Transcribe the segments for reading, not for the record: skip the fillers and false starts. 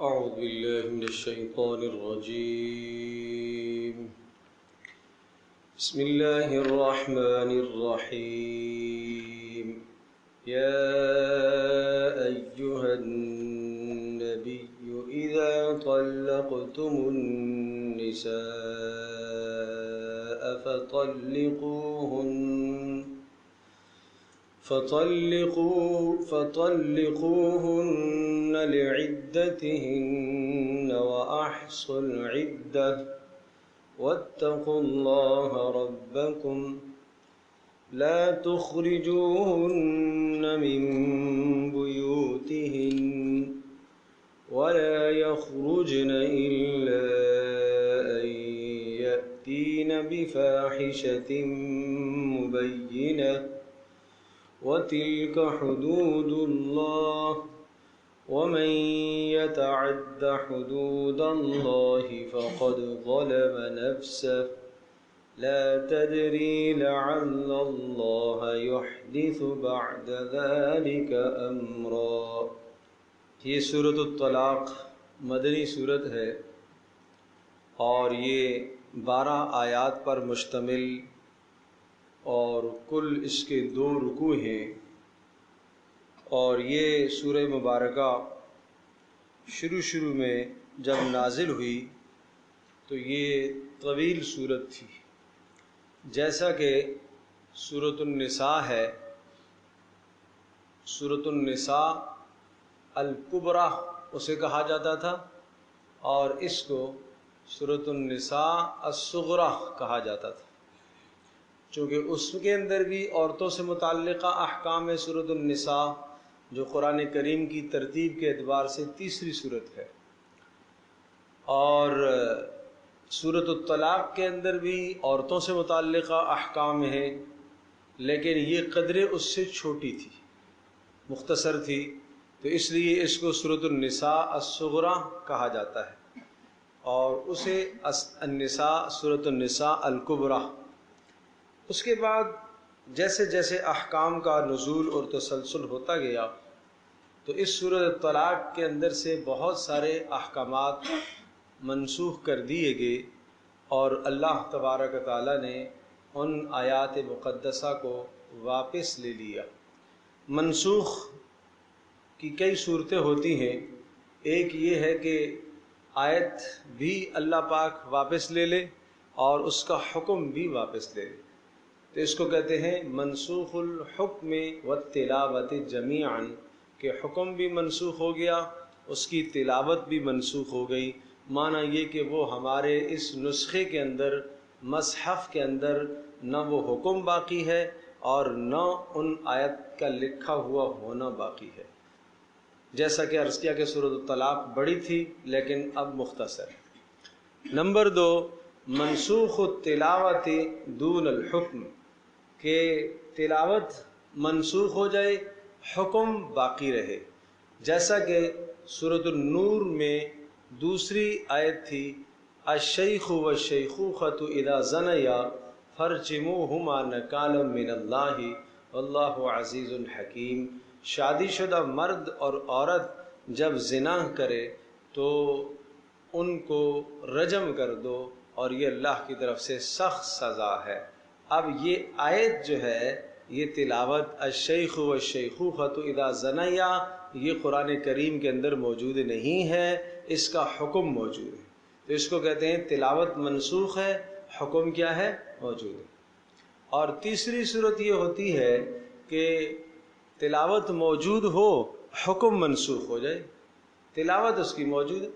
أعوذ بالله من الشيطان الرجيم. بسم الله الرحمن الرحيم. يا أيها النبي إذا طلقتم النساء فطلقوهن لعدتهن وأحصوا العدة واتقوا الله ربكم لا تخرجوهن من بيوتهن ولا يخرجن إلا أن يأتين بفاحشة مبينة وتلك حدود الله ومن يتعد حدود الله فقد ظلم نفسه لا تدري لعل الله يحدث بعد ذلك امرا. یہ سورۃ الطلاق مدنی سورت ہے اور یہ 12 آیات پر مشتمل اور کل اس کے 2 رکوع ہیں. اور یہ سورہ مبارکہ شروع میں جب نازل ہوئی تو یہ طویل سورت تھی، جیسا کہ سورۃ النساء ہے. سورۃ النساء الکبریٰ اسے کہا جاتا تھا اور اس کو سورۃ النساء الصغریٰ کہا جاتا تھا، چونکہ اس کے اندر بھی عورتوں سے متعلقہ احکام ہے. سورۃ النساء جو قرآن کریم کی ترتیب کے اعتبار سے تیسری سورت ہے، اور سورۃ الطلاق کے اندر بھی عورتوں سے متعلقہ احکام ہیں، لیکن یہ قدرے اس سے چھوٹی تھی، مختصر تھی، تو اس لیے اس کو سورۃ النساء الصغریٰ کہا جاتا ہے اور اسے النساء سورۃ النساء الکبریٰ. اس کے بعد جیسے جیسے احکام کا نزول اور تسلسل ہوتا گیا تو اس سورۃ الطلاق کے اندر سے بہت سارے احکامات منسوخ کر دیے گئے اور اللہ تبارک و تعالیٰ نے ان آیات مقدسہ کو واپس لے لیا. منسوخ کی کئی صورتیں ہوتی ہیں. ایک یہ ہے کہ آیت بھی اللہ پاک واپس لے لے اور اس کا حکم بھی واپس لے لے، تو اس کو کہتے ہیں منسوخ الحکم والتلاوت جمیعاً، کہ حکم بھی منسوخ ہو گیا، اس کی تلاوت بھی منسوخ ہو گئی. معنی یہ کہ وہ ہمارے اس نسخے کے اندر، مصحف کے اندر، نہ وہ حکم باقی ہے اور نہ ان آیت کا لکھا ہوا ہونا باقی ہے. جیسا کہ عرض کیا کہ سورۃ الطلاق بڑی تھی لیکن اب مختصر ہے. نمبر 2، منسوخ التلاوت دون الحکم، کہ تلاوت منسوخ ہو جائے، حکم باقی رہے. جیسا کہ سورۃ النور میں دوسری آیت تھی الشیخ والشیخوخۃ اذا زنیا فرجموہما نکالا من اللہ واللہ عزیز حکیم. شادی شدہ مرد اور عورت جب زنا کرے تو ان کو رجم کر دو اور یہ اللہ کی طرف سے سخت سزا ہے. اب یہ آیت جو ہے، یہ تلاوت الشیخ والشیخوخۃ اذا زنیا، یہ قرآن کریم کے اندر موجود نہیں ہے، اس کا حکم موجود ہے. تو اس کو کہتے ہیں تلاوت منسوخ ہے، حکم کیا ہے؟ موجود ہے. اور تیسری صورت یہ ہوتی ہے کہ تلاوت موجود ہو، حکم منسوخ ہو جائے. تلاوت اس کی موجود ہے،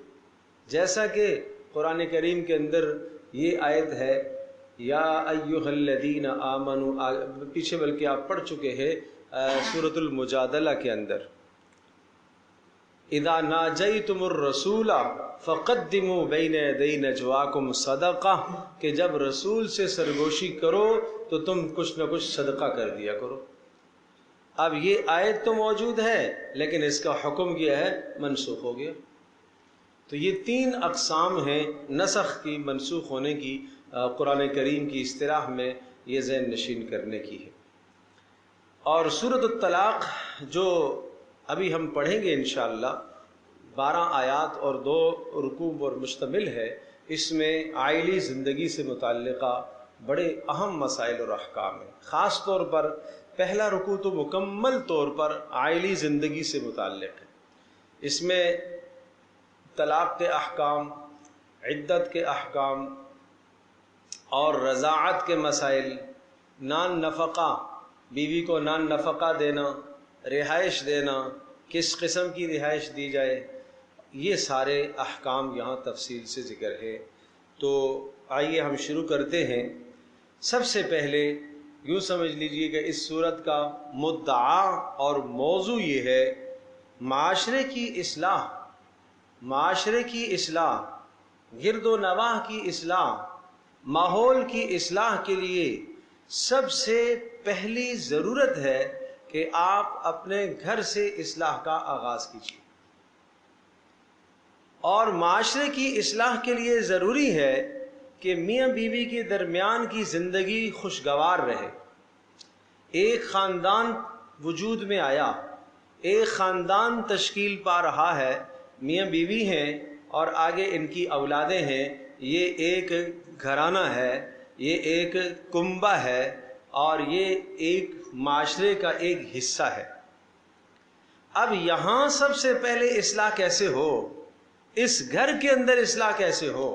جیسا کہ قرآن کریم کے اندر یہ آیت ہے یا ایھا الذین آمنوا، پیچھے بلکہ آپ پڑھ چکے ہیں سورۃ المجادلہ کے اندر، اذا ناجیتم الرسول فقدموا بین یدی نجواکم صدقہ، کہ جب رسول سے سرگوشی کرو تو تم کچھ نہ کچھ صدقہ کر دیا کرو. اب یہ آیت تو موجود ہے لیکن اس کا حکم کیا ہے؟ منسوخ ہو گیا. تو یہ 3 اقسام ہیں نسخ کی، منسوخ ہونے کی، قرآن کریم کی اصطلاح میں یہ ذہن نشین کرنے کی ہے. اور سورۃ الطلاق جو ابھی ہم پڑھیں گے انشاءاللہ، 12 آیات اور 2 رکوع پر مشتمل ہے۔ اس میں عائلی زندگی سے متعلقہ بڑے اہم مسائل اور احکام ہیں۔ خاص طور پر پہلا رکوع تو مکمل طور پر عائلی زندگی سے متعلق ہے۔ اس میں طلاق کے احکام، عدت کے احکام اور رضاعت کے مسائل، نان نفقہ، بیوی کو نان نفقہ دینا، رہائش دینا، کس قسم کی رہائش دی جائے، یہ سارے احکام یہاں تفصیل سے ذکر ہے۔ تو آئیے ہم شروع کرتے ہیں۔ سب سے پہلے یوں سمجھ لیجئے کہ اس صورت کا مدعا اور موضوع یہ ہے معاشرے کی اصلاح، معاشرے کی اصلاح، گرد و نواح کی اصلاح، ماحول کی اصلاح کے لیے سب سے پہلی ضرورت ہے کہ آپ اپنے گھر سے اصلاح کا آغاز کیجیے، اور معاشرے کی اصلاح کے لیے ضروری ہے کہ میاں بیوی کے درمیان کی زندگی خوشگوار رہے۔ ایک خاندان وجود میں آیا، ایک خاندان تشکیل پا رہا ہے، میاں بیوی ہیں اور آگے ان کی اولادیں ہیں، یہ ایک گھرانہ ہے، یہ ایک کنبہ ہے اور یہ ایک معاشرے کا ایک حصہ ہے۔ اب یہاں سب سے پہلے اصلاح کیسے ہو، اس گھر کے اندر اصلاح کیسے ہو،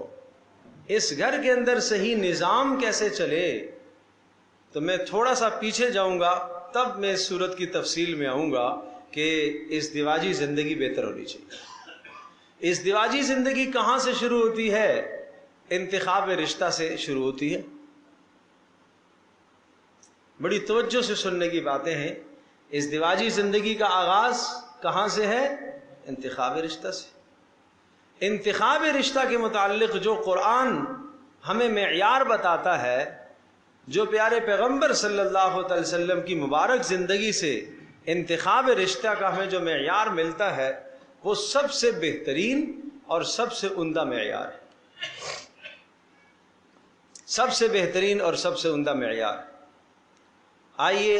اس گھر کے اندر صحیح نظام کیسے چلے، تو میں تھوڑا سا پیچھے جاؤں گا، تب میں اس صورت کی تفصیل میں آؤں گا کہ ازدواجی زندگی بہتر ہونی چاہیے۔ ازدواجی زندگی کہاں سے شروع ہوتی ہے؟ انتخاب رشتہ سے شروع ہوتی ہے۔ بڑی توجہ سے سننے کی باتیں ہیں۔ ازدواجی زندگی کا آغاز کہاں سے ہے؟ انتخاب رشتہ سے۔ انتخاب رشتہ کے متعلق جو قرآن ہمیں معیار بتاتا ہے، جو پیارے پیغمبر صلی اللہ علیہ وسلم کی مبارک زندگی سے انتخاب رشتہ کا ہمیں جو معیار ملتا ہے، وہ سب سے بہترین اور سب سے عمدہ معیار ہے، سب سے بہترین اور سب سے عمدہ معیار۔ آئیے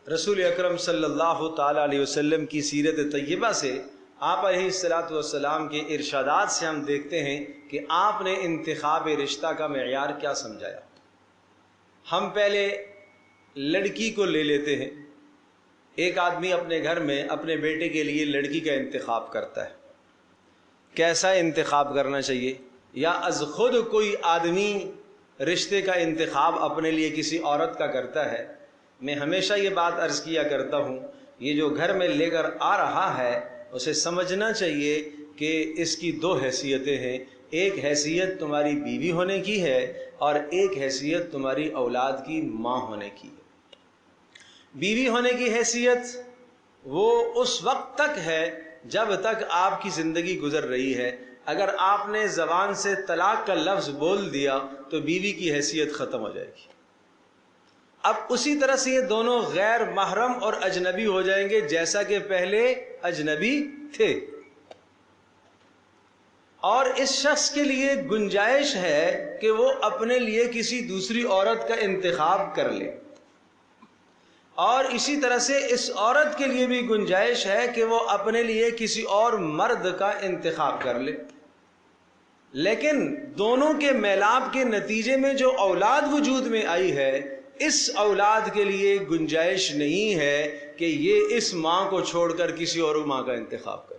رسول اکرم صلی اللہ تعالی علیہ وسلم کی سیرت طیبہ سے، آپ علیہ الصلاۃ والسلام کے ارشادات سے ہم دیکھتے ہیں کہ آپ نے انتخاب رشتہ کا معیار کیا سمجھایا۔ ہم پہلے لڑکی کو لے لیتے ہیں۔ ایک آدمی اپنے گھر میں اپنے بیٹے کے لیے لڑکی کا انتخاب کرتا ہے۔ کیسا انتخاب کرنا چاہیے؟ یا از خود کوئی آدمی رشتے کا انتخاب اپنے لیے کسی عورت کا کرتا ہے؟ میں ہمیشہ یہ بات عرض کیا کرتا ہوں، یہ جو گھر میں لے کر آ رہا ہے اسے سمجھنا چاہیے کہ اس کی 2 حیثیتیں ہیں۔ ایک حیثیت تمہاری بیوی ہونے کی ہے اور ایک حیثیت تمہاری اولاد کی ماں ہونے کی ہے۔ بیوی ہونے کی حیثیت وہ اس وقت تک ہے جب تک آپ کی زندگی گزر رہی ہے۔ اگر آپ نے زبان سے طلاق کا لفظ بول دیا تو بیوی کی حیثیت ختم ہو جائے گی۔ اب اسی طرح سے یہ دونوں غیر محرم اور اجنبی ہو جائیں گے جیسا کہ پہلے اجنبی تھے، اور اس شخص کے لیے گنجائش ہے کہ وہ اپنے لیے کسی دوسری عورت کا انتخاب کر لے، اور اسی طرح سے اس عورت کے لیے بھی گنجائش ہے کہ وہ اپنے لیے کسی اور مرد کا انتخاب کر لے۔ لیکن دونوں کے میلاب کے نتیجے میں جو اولاد وجود میں آئی ہے، اس اولاد کے لیے گنجائش نہیں ہے کہ یہ اس ماں کو چھوڑ کر کسی اور ماں کا انتخاب کرے،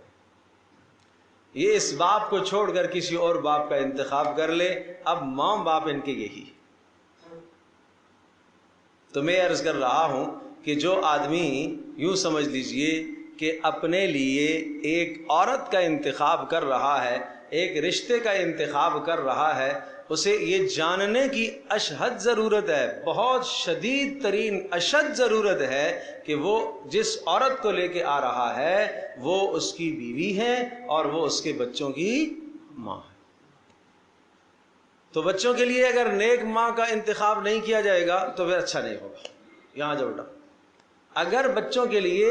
یہ اس باپ کو چھوڑ کر کسی اور باپ کا انتخاب کر لے۔ اب ماں باپ ان کے یہی۔ تو میں عرض کر رہا ہوں کہ جو آدمی یوں سمجھ لیجئے کہ اپنے لیے ایک عورت کا انتخاب کر رہا ہے، ایک رشتے کا انتخاب کر رہا ہے، اسے یہ جاننے کی اشد ضرورت ہے، بہت شدید ترین اشد ضرورت ہے کہ وہ جس عورت کو لے کے آ رہا ہے وہ اس کی بیوی ہے اور وہ اس کے بچوں کی ماں ہے۔ تو بچوں کے لیے اگر نیک ماں کا انتخاب نہیں کیا جائے گا تو پھر اچھا نہیں ہوگا۔ یہاں جو بیٹا، اگر بچوں کے لیے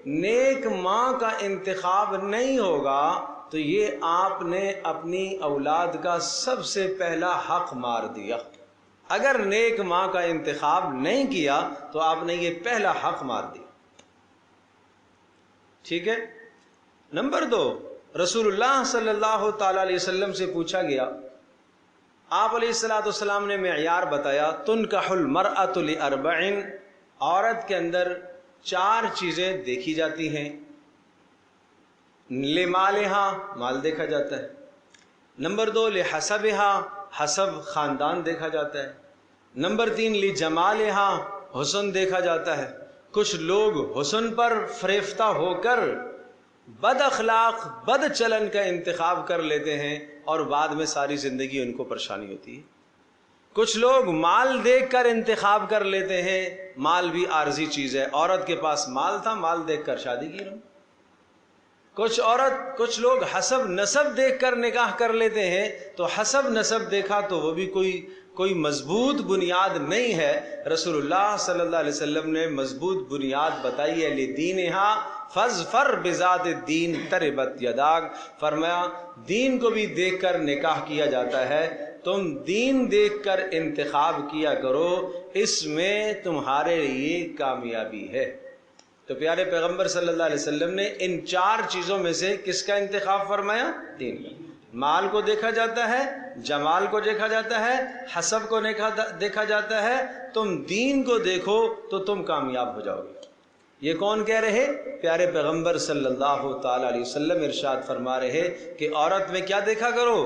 نیک ماں کا انتخاب نہیں ہوگا تو یہ آپ نے اپنی اولاد کا سب سے پہلا حق مار دیا۔ اگر نیک ماں کا انتخاب نہیں کیا تو آپ نے یہ پہلا حق مار دیا۔ ٹھیک ہے؟ نمبر 2، رسول اللہ صلی اللہ تعالی علیہ وسلم سے پوچھا گیا، آپ علیہ الصلوۃ والسلام نے معیار بتایا، تنکح المرأۃ لاربع، عورت کے اندر 4 چیزیں دیکھی جاتی ہیں، لمالہا، مال دیکھا جاتا ہے، نمبر 2 لحسبہا، حسب خاندان دیکھا جاتا ہے، نمبر 3 لجمالہا، حسن دیکھا جاتا ہے۔ کچھ لوگ حسن پر فریفتہ ہو کر بد اخلاق بد چلن کا انتخاب کر لیتے ہیں اور بعد میں ساری زندگی ان کو پریشانی ہوتی ہے۔ کچھ لوگ مال دیکھ کر انتخاب کر لیتے ہیں، مال بھی عارضی چیز ہے، عورت کے پاس مال تھا، مال دیکھ کر شادی کی انہوں نے۔ کچھ لوگ حسب نسب دیکھ کر نکاح کر لیتے ہیں، تو حسب نسب دیکھا تو وہ بھی کوئی مضبوط بنیاد نہیں ہے۔ رسول اللہ صلی اللہ علیہ وسلم نے مضبوط بنیاد بتائی ہے، لدینہا فاظفر بذات الدین تربت یداک، فرمایا دین کو بھی دیکھ کر نکاح کیا جاتا ہے، تم دین دیکھ کر انتخاب کیا کرو، اس میں تمہارے لیے کامیابی ہے۔ تو پیارے پیغمبر صلی اللہ علیہ وسلم نے ان 4 چیزوں میں سے کس کا انتخاب فرمایا؟ دین کا۔ مال کو دیکھا جاتا ہے، جمال کو دیکھا جاتا ہے، حسب کو دیکھا جاتا ہے، تم دین کو دیکھو تو تم کامیاب ہو جاؤ گے۔ یہ کون کہہ رہے؟ پیارے پیغمبر صلی اللہ تعالی علیہ وسلم ارشاد فرما رہے کہ عورت میں کیا دیکھا کرو؟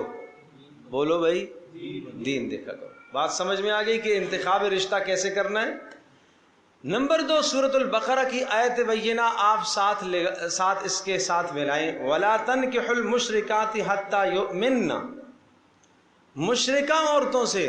بولو بھائی، دین دیکھا کرو۔ بات سمجھ میں آ گئی کہ انتخاب رشتہ کیسے کرنا ہے؟ نمبر 2 سورۃ البقرہ کی آیت بینہ آپ ساتھ اس کے ساتھ ملائیں، وَلَا تَنْكِحُوا الْمُشْرِكَاتِ حَتَّى يُؤْمِنَّ، مشرکہ عورتوں سے،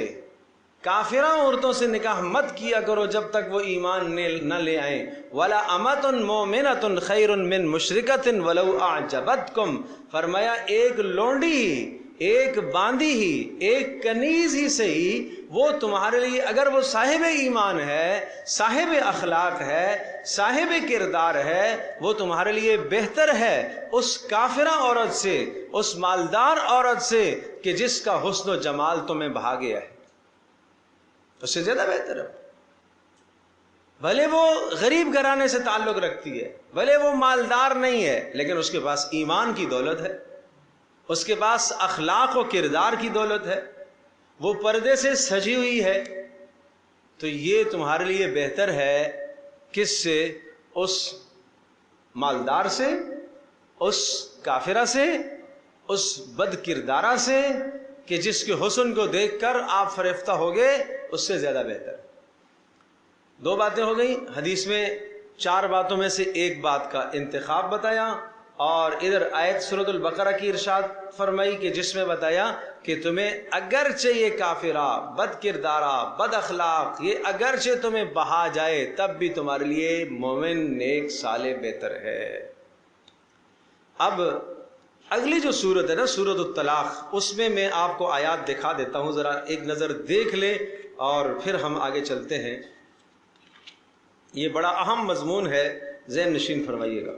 کافرہ عورتوں سے نکاح مت کیا کرو جب تک وہ ایمان نہ لے آئیں۔ وَلَا أَمَةٌ مُؤْمِنَةٌ خَيْرٌ مِّن مُشْرِكَةٍ وَلَوْ أَعْجَبَتْكُمْ، فرمایا ایک لونڈی ہی، ایک باندی ہی، ایک کنیز ہی سے ہی، وہ تمہارے لیے اگر وہ صاحب ایمان ہے، صاحب اخلاق ہے، صاحب کردار ہے، وہ تمہارے لیے بہتر ہے اس کافرہ عورت سے، اس مالدار عورت سے کہ جس کا حسن و جمال تمہیں بھا گیا ہے، اس سے زیادہ بہتر ہے۔ بھلے وہ غریب گھرانے سے تعلق رکھتی ہے، بھلے وہ مالدار نہیں ہے، لیکن اس کے پاس ایمان کی دولت ہے، اس کے پاس اخلاق و کردار کی دولت ہے، وہ پردے سے سجی ہوئی ہے، تو یہ تمہارے لیے بہتر ہے کس سے؟ اس مالدار سے، اس کافرہ سے، اس بد کردارہ سے کہ جس کے حسن کو دیکھ کر آپ فریفتہ ہوگے، اس سے زیادہ بہتر ہے۔ 2 باتیں ہو گئیں، حدیث میں 4 باتوں میں سے ایک بات کا انتخاب بتایا، اور ادھر آیت سورۃ البقرہ کی ارشاد فرمائی کہ جس میں بتایا کہ تمہیں اگرچہ یہ کافرہ، بد کردارہ، بد اخلاق، یہ اگرچہ تمہیں بہا جائے تب بھی تمہارے لیے مومن، نیک، صالح بہتر ہے۔ اب اگلی جو سورت ہے نا، سورۃ الطلاق، اس میں آپ کو آیات دکھا دیتا ہوں، ذرا ایک نظر دیکھ لیں اور پھر ہم آگے چلتے ہیں۔ یہ بڑا اہم مضمون ہے، ذہن نشین فرمائیے گا۔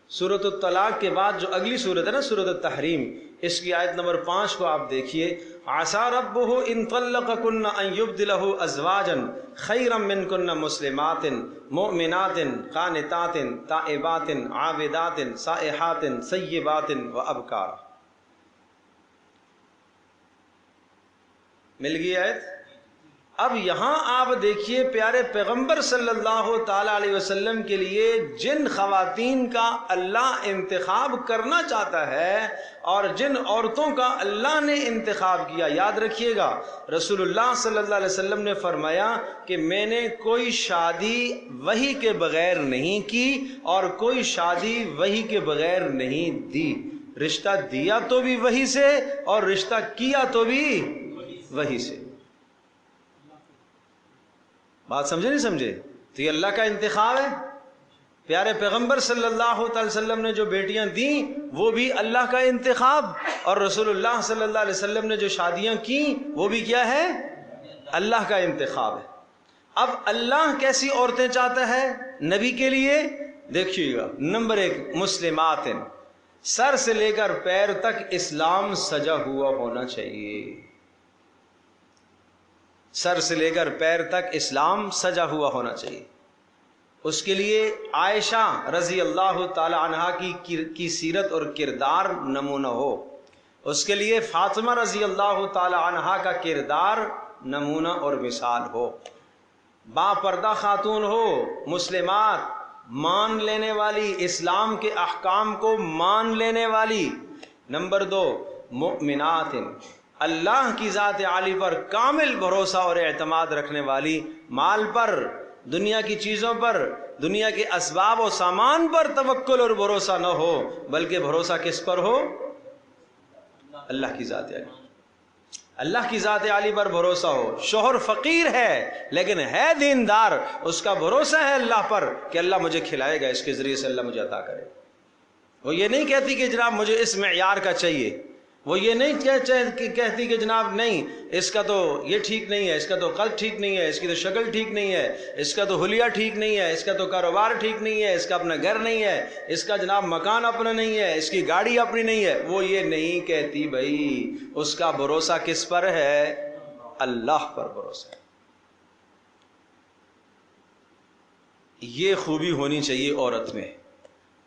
سورۃ الطلاق کے بعد جو اگلی سورت ہے نا، سورۃ التحریم، اس کی آیت نمبر 5 کو آپ دیکھیے، عَسَىٰ رَبُّهُ إِن طَلَّقَكُنَّ أَن يُبْدِلَهُ أَزْوَاجًا خَيْرًا مِّنكُنَّ مُسْلِمَاتٍ مُؤْمِنَاتٍ قَانِتَاتٍ تَائِبَاتٍ عَابِدَاتٍ سَائِحَاتٍ سَيِّبَاتٍ وَأَبْكَارٍ۔ مل گئی آیت؟ اب یہاں آپ دیکھیے پیارے پیغمبر صلی اللہ تعالی علیہ وسلم کے لیے جن خواتین کا اللہ انتخاب کرنا چاہتا ہے اور جن عورتوں کا اللہ نے انتخاب کیا، یاد رکھیے گا رسول اللہ صلی اللہ علیہ وسلم نے فرمایا کہ میں نے کوئی شادی وحی کے بغیر نہیں کی اور کوئی شادی وحی کے بغیر نہیں دی، رشتہ دیا تو بھی وحی سے اور رشتہ کیا تو بھی وحی سے۔ بات سمجھے نہیں سمجھے؟ تو یہ اللہ کا انتخاب ہے۔ پیارے پیغمبر صلی اللہ تعالی وسلم نے جو بیٹیاں دیں وہ بھی اللہ کا انتخاب، اور رسول اللہ صلی اللہ علیہ وسلم نے جو شادیاں کی وہ بھی کیا ہے؟ اللہ کا انتخاب ہے۔ اب اللہ کیسی عورتیں چاہتا ہے نبی کے لیے؟ دیکھیے گا، نمبر 1 مسلمات، سر سے لے کر پیر تک اسلام سجا ہوا ہونا چاہیے، سر سے لے کر پیر تک اسلام سجا ہوا ہونا چاہیے۔ اس کے لیے عائشہ رضی اللہ تعالی عنہا کی سیرت اور کردار نمونہ ہو، اس کے لیے فاطمہ رضی اللہ تعالی عنہا کا کردار نمونہ اور مثال ہو، با پردہ خاتون ہو، مسلمات، مان لینے والی، اسلام کے احکام کو مان لینے والی۔ نمبر 2، مؤمنات، اللہ کی ذات عالی پر کامل بھروسہ اور اعتماد رکھنے والی، مال پر، دنیا کی چیزوں پر، دنیا کے اسباب و سامان پر توکل اور بھروسہ نہ ہو، بلکہ بھروسہ کس پر ہو؟ اللہ کی ذات عالی، اللہ کی ذات عالی پر بھروسہ ہو۔ شوہر فقیر ہے لیکن ہے دیندار، اس کا بھروسہ ہے اللہ پر کہ اللہ مجھے کھلائے گا، اس کے ذریعے سے اللہ مجھے عطا کرے۔ وہ یہ نہیں کہتی کہ جناب مجھے اس معیار کا چاہیے، وہ یہ نہیں کہتی کہ جناب نہیں اس کا تو یہ ٹھیک نہیں ہے، اس کا تو قد ٹھیک نہیں ہے، اس کی تو شکل ٹھیک نہیں ہے، اس کا تو حلیہ ٹھیک نہیں ہے، اس کا تو کاروبار ٹھیک نہیں ہے، اس کا اپنا گھر نہیں ہے، اس کا جناب مکان اپنا نہیں ہے، اس کی گاڑی اپنی نہیں ہے۔ وہ یہ نہیں کہتی بھائی، اس کا بھروسہ کس پر ہے؟ اللہ پر بھروسہ ہے۔ یہ خوبی ہونی چاہیے عورت میں۔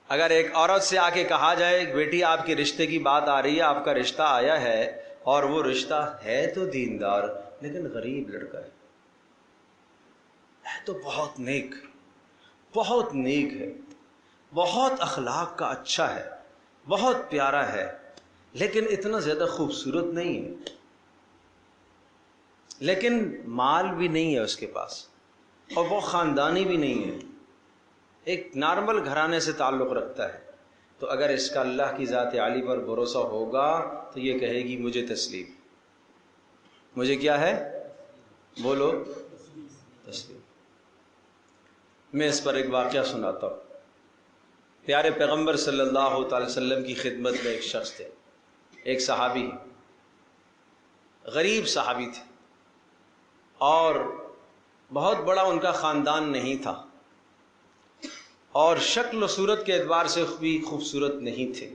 اگر ایک عورت سے آ کے کہا جائے بیٹی آپ کے رشتے کی بات آ رہی ہے، آپ کا رشتہ آیا ہے، اور وہ رشتہ ہے تو دیندار لیکن غریب لڑکا ہے تو بہت نیک، بہت نیک ہے، بہت اخلاق کا اچھا ہے، بہت پیارا ہے، لیکن اتنا زیادہ خوبصورت نہیں ہے، لیکن مال بھی نہیں ہے اس کے پاس، اور وہ خاندانی بھی نہیں ہے، ایک نارمل گھرانے سے تعلق رکھتا ہے، تو اگر اس کا اللہ کی ذات عالی پر بھروسہ ہوگا تو یہ کہے گی مجھے تسلیم، مجھے کیا ہے؟ بولو، تسلیم۔ میں اس پر ایک واقعہ سناتا ہوں۔ پیارے پیغمبر صلی اللہ تعالی وسلم کی خدمت میں ایک شخص تھے، ایک صحابی، غریب صحابی تھے، اور بہت بڑا ان کا خاندان نہیں تھا، اور شکل و صورت کے اعتبار سے بھی خوبصورت نہیں تھے۔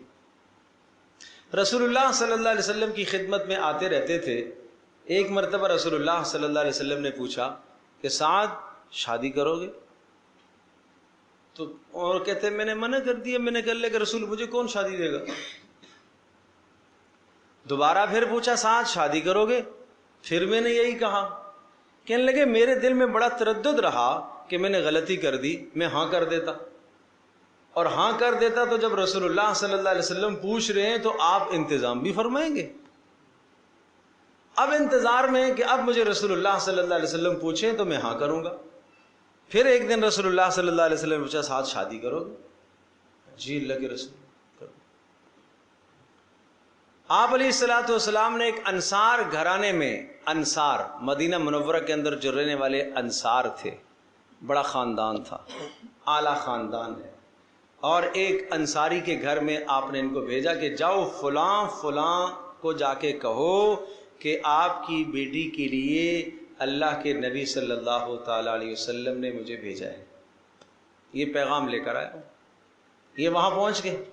رسول اللہ صلی اللہ علیہ وسلم کی خدمت میں آتے رہتے تھے۔ ایک مرتبہ رسول اللہ صلی اللہ علیہ وسلم نے پوچھا کہ سعد شادی کرو گے؟ تو اور کہتے میں نے منع کر دیا، میں نے کہا کہ رسول مجھے کون شادی دے گا؟ دوبارہ پھر پوچھا سعد شادی کرو گے؟ پھر میں نے یہی کہا۔ کہنے لگے میرے دل میں بڑا تردد رہا کہ میں نے غلطی کر دی، میں ہاں کر دیتا، اور ہاں کر دیتا تو جب رسول اللہ صلی اللہ علیہ وسلم پوچھ رہے ہیں تو آپ انتظام بھی فرمائیں گے۔ اب انتظار میں کہ اب مجھے رسول اللہ صلی اللہ علیہ وسلم پوچھیں تو میں ہاں کروں گا۔ پھر ایک دن رسول اللہ صلی اللہ علیہ وسلم نے پوچھا ساتھ شادی کرو گے؟ جی اللہ کے رسول کرو۔ آپ علیہ الصلوۃ والسلام نے ایک انصار گھرانے میں، انصار مدینہ منورہ کے اندر جو رہنے والے انصار تھے، بڑا خاندان تھا، اعلیٰ خاندان ہے، اور ایک انصاری کے گھر میں آپ نے ان کو بھیجا کہ جاؤ فلاں فلاں کو جا کے کہو کہ آپ کی بیٹی کے لیے اللہ کے نبی صلی اللہ تعالی علیہ وسلم نے مجھے بھیجا ہے، یہ پیغام لے کر آیا۔ یہ وہاں پہنچ گئے،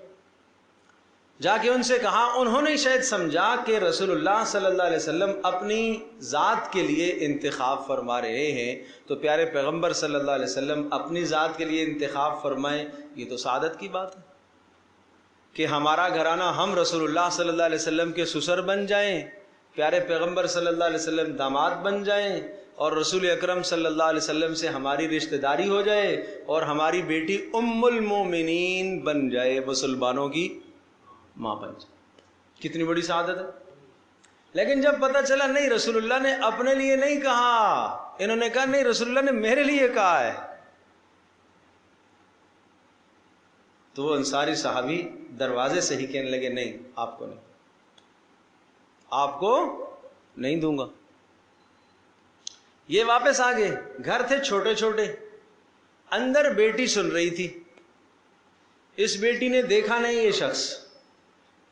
جا کے ان سے کہا، انہوں نے شاید سمجھا کہ رسول اللہ صلی اللہ علیہ وسلم اپنی ذات کے لیے انتخاب فرما رہے ہیں، تو پیارے پیغمبر صلی اللہ علیہ وسلم اپنی ذات کے لیے انتخاب فرمائیں، یہ تو سعادت کی بات ہے کہ ہمارا گھرانہ ہم رسول اللہ صلی اللہ علیہ وسلم کے سسر بن جائیں، پیارے پیغمبر صلی اللہ علیہ وسلم داماد بن جائیں، اور رسول اکرم صلی اللہ علیہ وسلم سے ہماری رشتہ داری ہو جائے، اور ہماری بیٹی ام المومنین بن جائے، مسلمانوں کی ماں بن جائے۔ کتنی بڑی سعادت ہے۔ لیکن جب پتہ چلا نہیں رسول اللہ نے اپنے لیے نہیں کہا، انہوں نے کہا نہیں رسول اللہ نے میرے لیے کہا ہے، تو وہ انصاری صحابی دروازے سے ہی کہنے لگے نہیں آپ کو نہیں، آپ کو نہیں دوں گا۔ یہ واپس آ گئے، گھر تھے چھوٹے چھوٹے، اندر بیٹی سن رہی تھی، اس بیٹی نے دیکھا نہیں یہ شخص،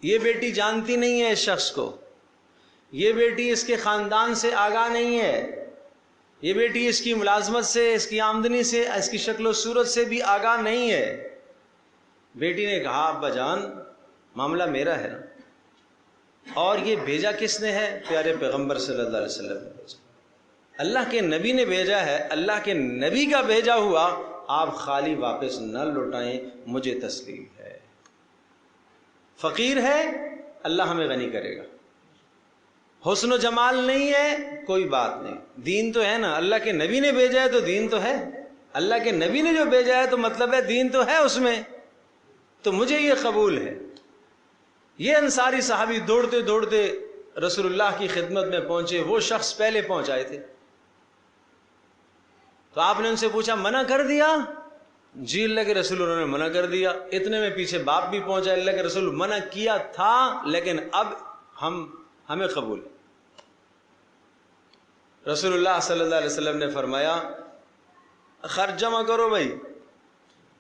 یہ بیٹی جانتی نہیں ہے اس شخص کو، یہ بیٹی اس کے خاندان سے آگاہ نہیں ہے، یہ بیٹی اس کی ملازمت سے، اس کی آمدنی سے، اس کی شکل و صورت سے بھی آگاہ نہیں ہے۔ بیٹی نے کہا ابا جان معاملہ میرا ہے نا، اور یہ بھیجا کس نے ہے؟ پیارے پیغمبر صلی اللہ علیہ وسلم نے بھیجا، اللہ کے نبی نے بھیجا ہے، اللہ کے نبی کا بھیجا ہوا آپ خالی واپس نہ لوٹائیں، مجھے تسلیم ہے۔ فقیر ہے، اللہ ہمیں غنی کرے گا۔ حسن و جمال نہیں ہے، کوئی بات نہیں، دین تو ہے نا، اللہ کے نبی نے بھیجا ہے تو دین تو ہے، اللہ کے نبی نے جو بھیجا ہے تو مطلب ہے دین تو ہے اس میں، تو مجھے یہ قبول ہے۔ یہ انصاری صحابی دوڑتے دوڑتے رسول اللہ کی خدمت میں پہنچے، وہ شخص پہلے پہنچائے تھے، تو آپ نے ان سے پوچھا منع کر دیا؟ جی اللہ کے رسول انہوں نے منع کر دیا۔ اتنے میں پیچھے باپ بھی پہنچا، اللہ کے رسول منع کیا تھا لیکن اب ہمیں قبول ہے۔ رسول اللہ صلی اللہ علیہ وسلم نے فرمایا خرچ جمع کرو بھائی۔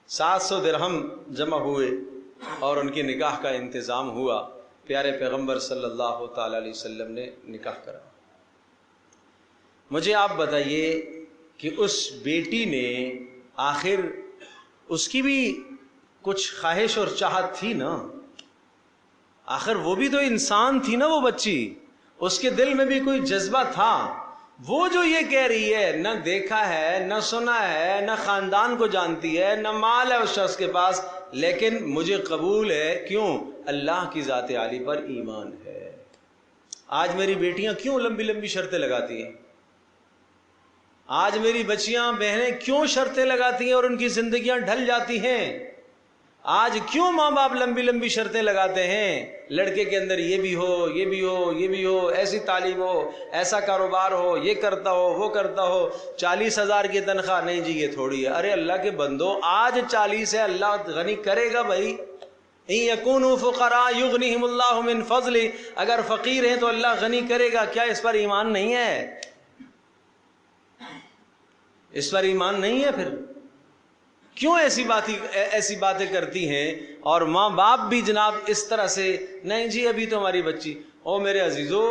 700 درہم جمع ہوئے اور ان کی نکاح کا انتظام ہوا، پیارے پیغمبر صلی اللہ تعالی علیہ وسلم نے نکاح کرا۔ مجھے آپ بتائیے کہ اس بیٹی نے آخر اس کی بھی کچھ خواہش اور چاہت تھی نا، آخر وہ بھی تو انسان تھی نا، وہ بچی، اس کے دل میں بھی کوئی جذبہ تھا۔ وہ جو یہ کہہ رہی ہے نہ دیکھا ہے نہ سنا ہے نہ خاندان کو جانتی ہے نہ مال ہے اس شخص کے پاس، لیکن مجھے قبول ہے، کیوں؟ اللہ کی ذات عالی پر ایمان ہے۔ آج میری بیٹیاں کیوں لمبی لمبی شرطیں لگاتی ہیں؟ آج میری بچیاں بہنیں کیوں شرطیں لگاتی ہیں اور ان کی زندگیاں ڈھل جاتی ہیں؟ آج کیوں ماں باپ لمبی لمبی شرطیں لگاتے ہیں؟ لڑکے کے اندر یہ بھی ہو، یہ بھی ہو، یہ بھی ہو، ایسی تعلیم ہو، ایسا کاروبار ہو، یہ کرتا ہو، وہ کرتا ہو، 40,000 کی تنخواہ، نہیں جی یہ تھوڑی ہے۔ ارے اللہ کے بندو، آج 40 ہے، اللہ غنی کرے گا بھائی۔ ان یکونوا فقراء یغنیہم اللہ من فضلہ، اگر فقیر ہیں تو اللہ غنی کرے گا۔ کیا اس پر ایمان نہیں ہے؟ اس پر ایمان نہیں ہے؟ پھر کیوں ایسی باتیں کرتی ہیں؟ اور ماں باپ بھی جناب اس طرح سے، نہیں جی ابھی تو ہماری بچی، او میرے عزیزو،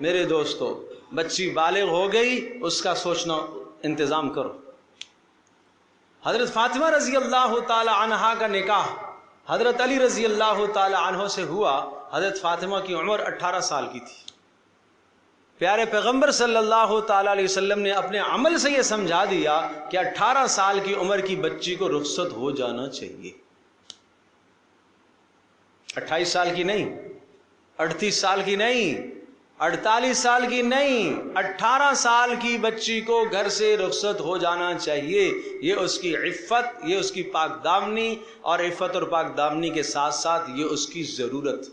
میرے دوستو، بچی بالغ ہو گئی، اس کا سوچنا انتظام کرو۔ حضرت فاطمہ رضی اللہ تعالی عنہا کا نکاح حضرت علی رضی اللہ تعالی عنہ سے ہوا۔ حضرت فاطمہ کی عمر 18 سال کی تھی۔ پیارے پیغمبر صلی اللہ تعالی علیہ وسلم نے اپنے عمل سے یہ سمجھا دیا کہ 18 سال کی عمر کی بچی کو رخصت ہو جانا چاہیے۔ 28 سال کی نہیں، 38 سال کی نہیں، 48 سال کی نہیں، 18 سال کی بچی کو گھر سے رخصت ہو جانا چاہیے۔ یہ اس کی عفت، یہ اس کی پاک دامنی، اور عفت اور پاک دامنی کے ساتھ ساتھ یہ اس کی ضرورت،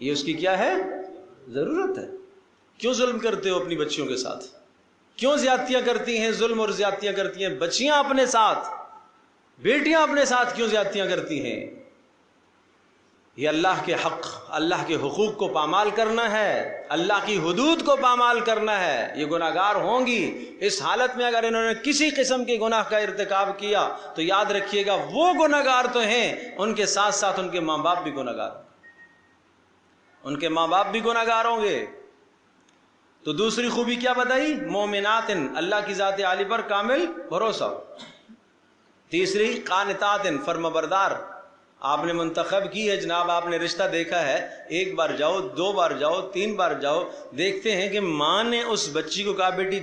یہ اس کی کیا ہے؟ ضرورت ہے۔ کیوں ظلم کرتے ہو اپنی بچیوں کے ساتھ؟ کیوں زیادتیاں کرتی ہیں، ظلم اور زیادتیاں کرتی ہیں بچیاں اپنے ساتھ، بیٹیاں اپنے ساتھ کیوں زیادتیاں کرتی ہیں؟ یہ اللہ کے حق، اللہ کے حقوق کو پامال کرنا ہے، اللہ کی حدود کو پامال کرنا ہے۔ یہ گناہگار ہوں گی۔ اس حالت میں اگر انہوں نے کسی قسم کے گناہ کا ارتکاب کیا تو یاد رکھیے گا وہ گناہگار تو ہیں، ان کے ساتھ ساتھ ان کے ماں باپ بھی گناہگار ہوں گے، ان کے ماں باپ بھی گناہگار ہوں گے۔ تو دوسری خوبی کیا بتائی؟ مومنات، اللہ کی ذات عالی پر کامل بھروسہ۔ تیسری قانتات، فرمانبردار۔ آپ نے منتخب کی ہے جناب، آپ نے رشتہ دیکھا ہے، 1 بار جاؤ، 2 بار جاؤ، 3 بار جاؤ، دیکھتے ہیں کہ ماں نے اس بچی کو کہا بیٹی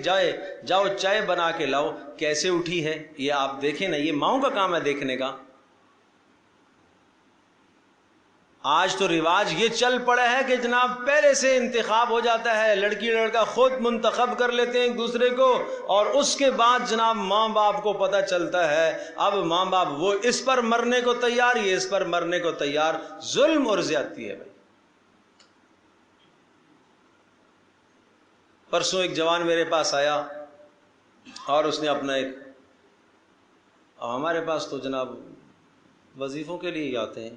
جاؤ چائے بنا کے لاؤ، کیسے اٹھی ہے یہ آپ دیکھیں نا، یہ ماؤں کا کام ہے دیکھنے کا۔ آج تو رواج یہ چل پڑا ہے کہ جناب پہلے سے انتخاب ہو جاتا ہے، لڑکی لڑکا خود منتخب کر لیتے ہیں ایک دوسرے کو، اور اس کے بعد جناب ماں باپ کو پتہ چلتا ہے، اب ماں باپ وہ اس پر مرنے کو تیار، یہ اس پر مرنے کو تیار۔ ظلم اور زیادتی ہے بھائی۔ پرسوں ایک جوان میرے پاس آیا اور اس نے اپنا ہمارے پاس تو جناب وظیفوں کے لیے ہی آتے ہیں،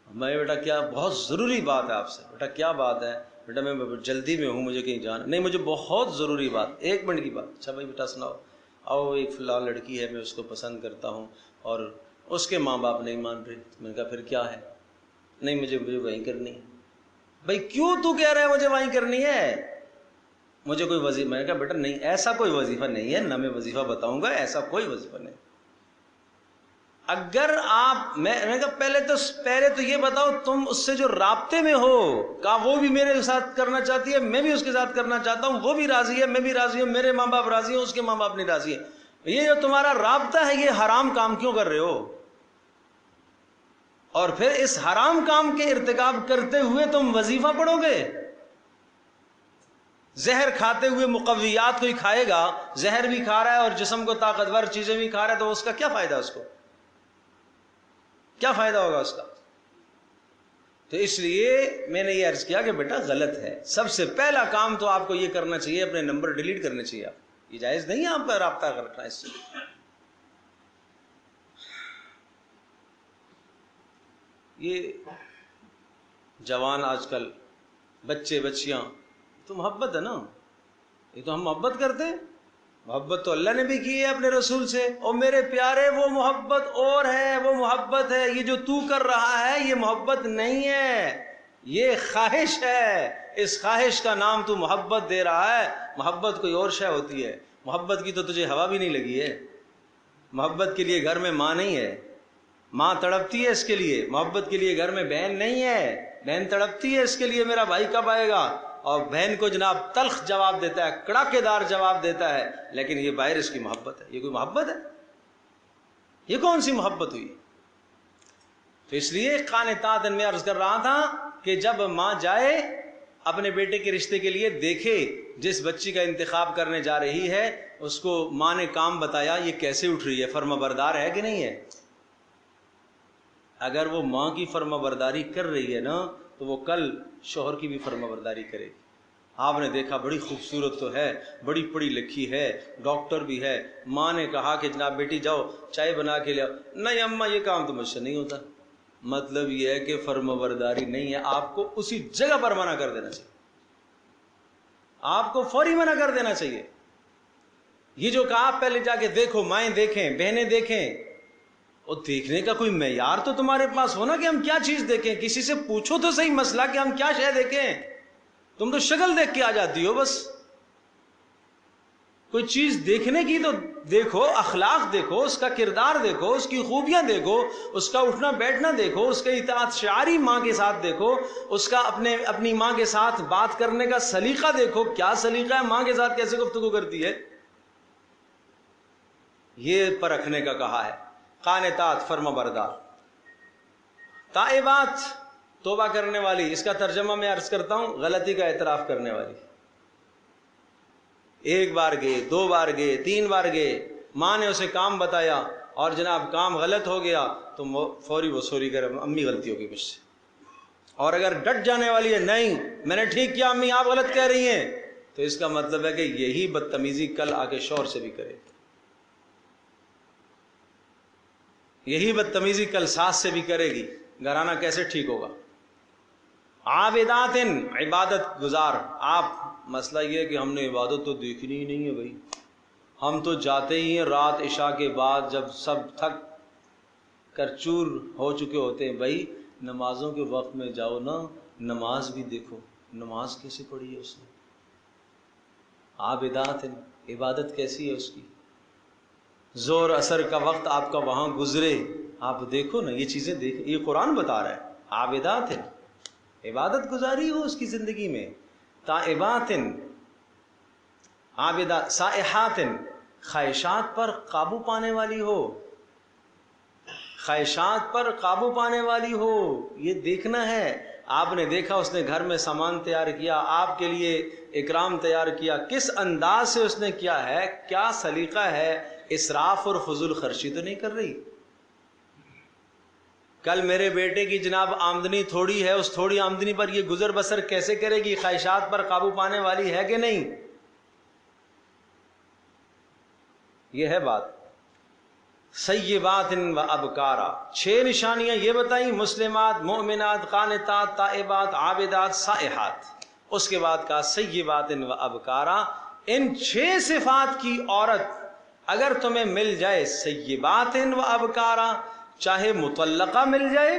میں بیٹا کیا بہت ضروری بات ہے آپ سے، بیٹا کیا بات ہے؟ بیٹا میں جلدی میں ہوں، مجھے کہیں جانا نہیں، مجھے بہت ضروری بات، 1 منٹ کی بات۔ اچھا بھائی بیٹا سناؤ۔ آؤ، ایک فلاں لڑکی ہے، میں اس کو پسند کرتا ہوں اور اس کے ماں باپ نہیں مان رہے۔ میں نے کہا پھر کیا ہے؟ نہیں مجھے وہیں کرنی ہے۔ بھائی کیوں تو کہہ رہا ہے مجھے وہیں کرنی ہے؟ مجھے کوئی وظیفہ، میں نے کہا بیٹا نہیں، ایسا کوئی وظیفہ نہیں ہے، نہ میں وظیفہ بتاؤں گا، ایسا کوئی وظیفہ نہیں۔ اگر آپ میں کہا پہلے تو یہ بتاؤ تم اس سے جو رابطے میں ہو، کہا وہ بھی میرے ساتھ کرنا چاہتی ہے، میں بھی اس کے ساتھ کرنا چاہتا ہوں، وہ بھی راضی ہے، میں بھی راضی ہوں، میرے ماں باپ راضی ہیں، اس کے ماں باپ نہیں راضی ہیں، یہ جو تمہارا رابطہ ہے یہ حرام کام کیوں کر رہے ہو؟ اور پھر اس حرام کام کے ارتکاب کرتے ہوئے تم وظیفہ پڑھو گے؟ زہر کھاتے ہوئے مقویات کوئی کھائے گا، زہر بھی کھا رہا ہے اور جسم کو طاقتور چیزیں بھی کھا رہا ہے، تو اس کا کیا فائدہ؟ اس کو کیا فائدہ ہوگا اس کا؟ تو اس لیے میں نے یہ عرض کیا کہ بیٹا غلط ہے. سب سے پہلا کام تو آپ کو یہ کرنا چاہیے، اپنے نمبر ڈیلیٹ کرنے چاہیے. آپ یہ جائز نہیں ہے آپ کا رابطہ رکھنا اس سے. یہ جوان آج کل بچے بچیاں تو محبت ہے نا، یہ تو ہم محبت کرتے ہیں. محبت تو اللہ نے بھی کی ہے اپنے رسول سے. اور میرے پیارے وہ محبت اور ہے، وہ محبت ہے. یہ جو تو کر رہا ہے یہ محبت نہیں ہے، یہ خواہش ہے. اس خواہش کا نام تو محبت دے رہا ہے. محبت کوئی اور شے ہوتی ہے. محبت کی تو تجھے ہوا بھی نہیں لگی ہے. محبت کے لیے گھر میں ماں نہیں ہے، ماں تڑپتی ہے اس کے لیے. محبت کے لیے گھر میں بہن نہیں ہے، بہن تڑپتی ہے اس کے لیے میرا بھائی کب آئے گا. اور بہن کو جناب تلخ جواب دیتا ہے، کڑاکے دار جواب دیتا ہے، لیکن یہ باہر اس کی محبت ہے. یہ کوئی محبت ہے؟ یہ کون سی محبت ہوئی؟ تو اس لیے قانتات میں عرض کر رہا تھا کہ جب ماں جائے اپنے بیٹے کے رشتے کے لیے، دیکھے جس بچی کا انتخاب کرنے جا رہی ہے اس کو ماں نے کام بتایا، یہ کیسے اٹھ رہی ہے، فرما بردار ہے کہ نہیں ہے. اگر وہ ماں کی فرما برداری کر رہی ہے نا تو وہ کل شوہر کی بھی فرما برداری کرے گی. آپ نے دیکھا بڑی خوبصورت تو ہے، بڑی پڑھی لکھی ہے، ڈاکٹر بھی ہے. ماں نے کہا کہ جناب بیٹی جاؤ چائے بنا کے لے. نہیں اماں یہ کام تو مجھ سے نہیں ہوتا. مطلب یہ ہے کہ فرما برداری نہیں ہے. آپ کو اسی جگہ پر منع کر دینا چاہیے، آپ کو فوری منع کر دینا چاہیے. یہ جو کہا پہلے جا کے دیکھو، مائیں دیکھیں، بہنیں دیکھیں. اور دیکھنے کا کوئی معیار تو تمہارے پاس ہونا کہ ہم کیا چیز دیکھیں. کسی سے پوچھو تو صحیح مسئلہ کہ ہم کیا شے دیکھیں. تم تو شکل دیکھ کے آ جاتی ہو بس. کوئی چیز دیکھنے کی تو دیکھو، اخلاق دیکھو، اس کا کردار دیکھو، اس کی خوبیاں دیکھو، اس کا اٹھنا بیٹھنا دیکھو، اس کا اطاعت شعاری ماں کے ساتھ دیکھو، اس کا اپنی ماں کے ساتھ بات کرنے کا سلیقہ دیکھو. کیا سلیقہ ہے، ماں کے ساتھ کیسے گفتگو کرتی ہے، یہ پرکھنے کا کہا ہے. قانتات فرما بردار، تائبات توبہ کرنے والی. اس کا ترجمہ میں عرض کرتا ہوں، غلطی کا اعتراف کرنے والی. ایک بار گئے، دو بار گئے، تین بار گئے، ماں نے اسے کام بتایا اور جناب کام غلط ہو گیا تو فوری وہ سوری کرے، امی غلطی ہو گئی مجھ سے. اور اگر ڈٹ جانے والی ہے، نہیں میں نے ٹھیک کیا امی آپ غلط کہہ رہی ہیں، تو اس کا مطلب ہے کہ یہی بدتمیزی کل آگے شوہر سے بھی کرے، یہی بدتمیزی کل ساس سے بھی کرے گی. گھرانہ کیسے ٹھیک ہوگا؟ عابدات، عبادت گزار. آپ مسئلہ یہ ہے کہ ہم نے عبادت تو دیکھنی ہی نہیں ہے بھائی، ہم تو جاتے ہی ہیں رات عشاء کے بعد جب سب تھک کر چور ہو چکے ہوتے ہیں. بھائی نمازوں کے وقت میں جاؤ نا، نماز بھی دیکھو، نماز کیسے پڑھی ہے اس نے. عابدات، عبادت کیسی ہے اس کی. زور اثر کا وقت آپ کا وہاں گزرے، آپ دیکھو نا، یہ چیزیں دیکھ، یہ قرآن بتا رہا ہے. عابدات ہے، عبادت گزاری ہو اس کی زندگی میں. تائبات، عابدات. سائحات، خواہشات پر قابو پانے والی ہو، خواہشات پر قابو پانے والی ہو. یہ دیکھنا ہے. آپ نے دیکھا اس نے گھر میں سامان تیار کیا، آپ کے لیے اکرام تیار کیا، کس انداز سے اس نے کیا ہے، کیا سلیقہ ہے. اسراف اور فضول خرچی تو نہیں کر رہی. کل میرے بیٹے کی جناب آمدنی تھوڑی ہے، اس تھوڑی آمدنی پر یہ گزر بسر کیسے کرے گی؟ خواہشات پر قابو پانے والی ہے کہ نہیں؟ یہ ہے بات. سیبات و ابکارا، 6 نشانیاں یہ بتائیں، مسلمات، مومنات، قانتات، تائبات، عابدات، سائحات. اس کے بعد کہا سیبات و ابکارا. ان 6 صفات کی عورت اگر تمہیں مل جائے، سیبات و ابکارا، چاہے مطلقہ مل جائے،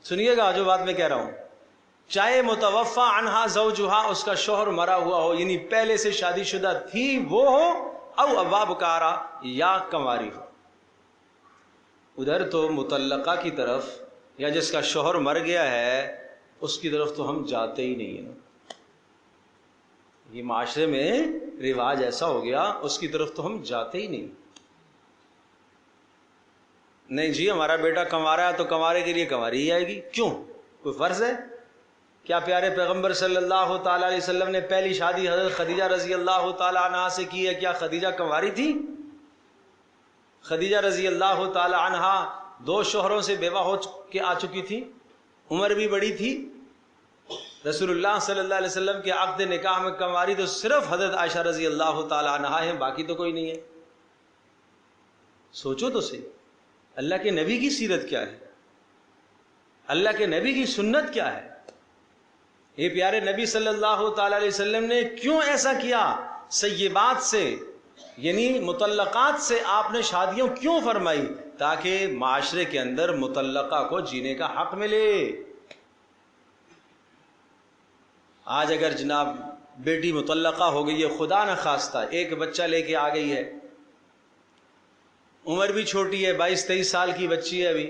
سنیے گا جو بات میں کہہ رہا ہوں، چاہے متوفی عنہا زوجہا، اس کا شوہر مرا ہوا ہو، یعنی پہلے سے شادی شدہ تھی وہ ہو، او ابکارا، یا کنواری ہو. ادھر تو مطلقہ کی طرف یا جس کا شوہر مر گیا ہے اس کی طرف تو ہم جاتے ہی نہیں ہیں. یہ معاشرے میں رواج ایسا ہو گیا اس کی طرف تو ہم جاتے ہی نہیں. نہیں جی ہمارا بیٹا کنوارا ہے تو کنوارے کے لیے کنواری ہی آئے گی. کیوں؟ کوئی فرض ہے کیا؟ پیارے پیغمبر صلی اللہ تعالی علیہ وسلم نے پہلی شادی حضرت خدیجہ رضی اللہ تعالی عنہا سے کی ہے. کیا خدیجہ کنواری تھی؟ خدیجہ رضی اللہ تعالی عنہا 2 شوہروں سے بیوہ ہو کے آ چکی تھی. عمر بھی بڑی تھی. رسول اللہ صلی اللہ علیہ وسلم کے عقد نکاح میں کنواری تو صرف حضرت عائشہ رضی اللہ تعالی عنہا ہے، باقی تو کوئی نہیں ہے. سوچو تو صحیح، اللہ کے نبی کی سیرت کیا ہے، اللہ کے نبی کی سنت کیا ہے. یہ پیارے نبی صلی اللہ تعالی علیہ وسلم نے کیوں ایسا کیا؟ سیبات سے یعنی مطلقات سے آپ نے شادیوں کیوں فرمائی؟ تاکہ معاشرے کے اندر مطلقہ کو جینے کا حق ملے. آج اگر جناب بیٹی مطلقہ ہو گئی ہے، خدا نہ خواستہ ایک بچہ لے کے آ گئی ہے، عمر بھی چھوٹی ہے، 22-23 سال کی بچی ہے، ابھی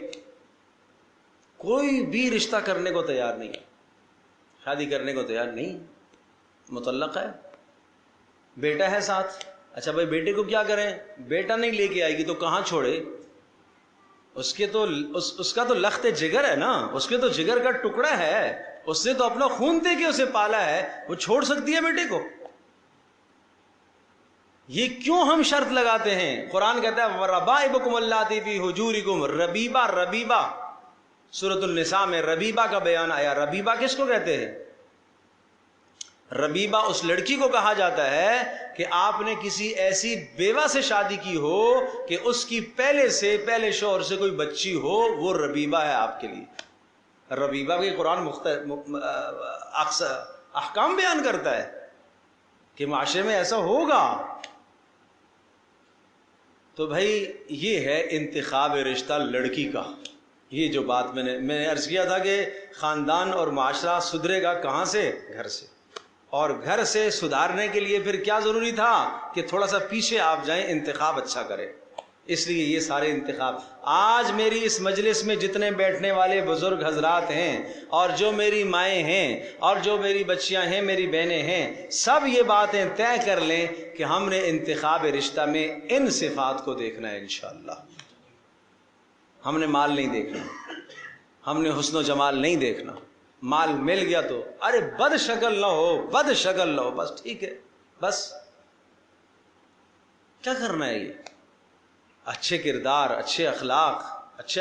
کوئی بھی رشتہ کرنے کو تیار نہیں، شادی کرنے کو تیار نہیں، مطلق ہے. بیٹا ہے ساتھ، اچھا بھائی بیٹے کو کیا کریں؟ بیٹا نہیں لے کے آئے گی تو کہاں چھوڑے؟ اس کا تو لخت جگر ہے نا، اس کے تو جگر کا ٹکڑا ہے، اس نے تو اپنا خون دے کے اسے پالا ہے، وہ چھوڑ سکتی ہے بیٹے کو؟ یہ کیوں ہم شرط لگاتے ہیں؟ قرآن کہتا ہے وَرَبَائِبُكُمُ اللَّاتِي فِي حُجُورِكُمْ. ربیبہ سورۃ النساء میں ربیبہ کا بیان آیا. ربیبہ کس کو کہتے ہیں؟ ربیبہ اس لڑکی کو کہا جاتا ہے کہ آپ نے کسی ایسی بیوہ سے شادی کی ہو کہ اس کی پہلے شوہر سے کوئی بچی ہو، وہ ربیبہ ہے آپ کے لیے. ربیبہ کے قرآن احکام بیان کرتا ہے کہ معاشرے میں ایسا ہوگا. تو بھائی یہ ہے انتخاب رشتہ لڑکی کا. یہ جو بات میں نے عرض کیا تھا کہ خاندان اور معاشرہ سدھرے گا کہاں سے؟ گھر سے. اور گھر سے سدھارنے کے لیے پھر کیا ضروری تھا کہ تھوڑا سا پیچھے آپ جائیں، انتخاب اچھا کریں. اس لیے یہ سارے انتخاب آج میری اس مجلس میں جتنے بیٹھنے والے بزرگ حضرات ہیں اور جو میری مائیں ہیں اور جو میری بچیاں ہیں، میری بہنیں ہیں، سب یہ باتیں طے کر لیں کہ ہم نے انتخاب رشتہ میں ان صفات کو دیکھنا ہے. انشاءاللہ ہم نے مال نہیں دیکھنا، ہم نے حسن و جمال نہیں دیکھنا. مال مل گیا تو ارے بد شکل نہ ہو، بس ٹھیک ہے. بس کیا کرنا ہے؟ یہ اچھے کردار، اچھے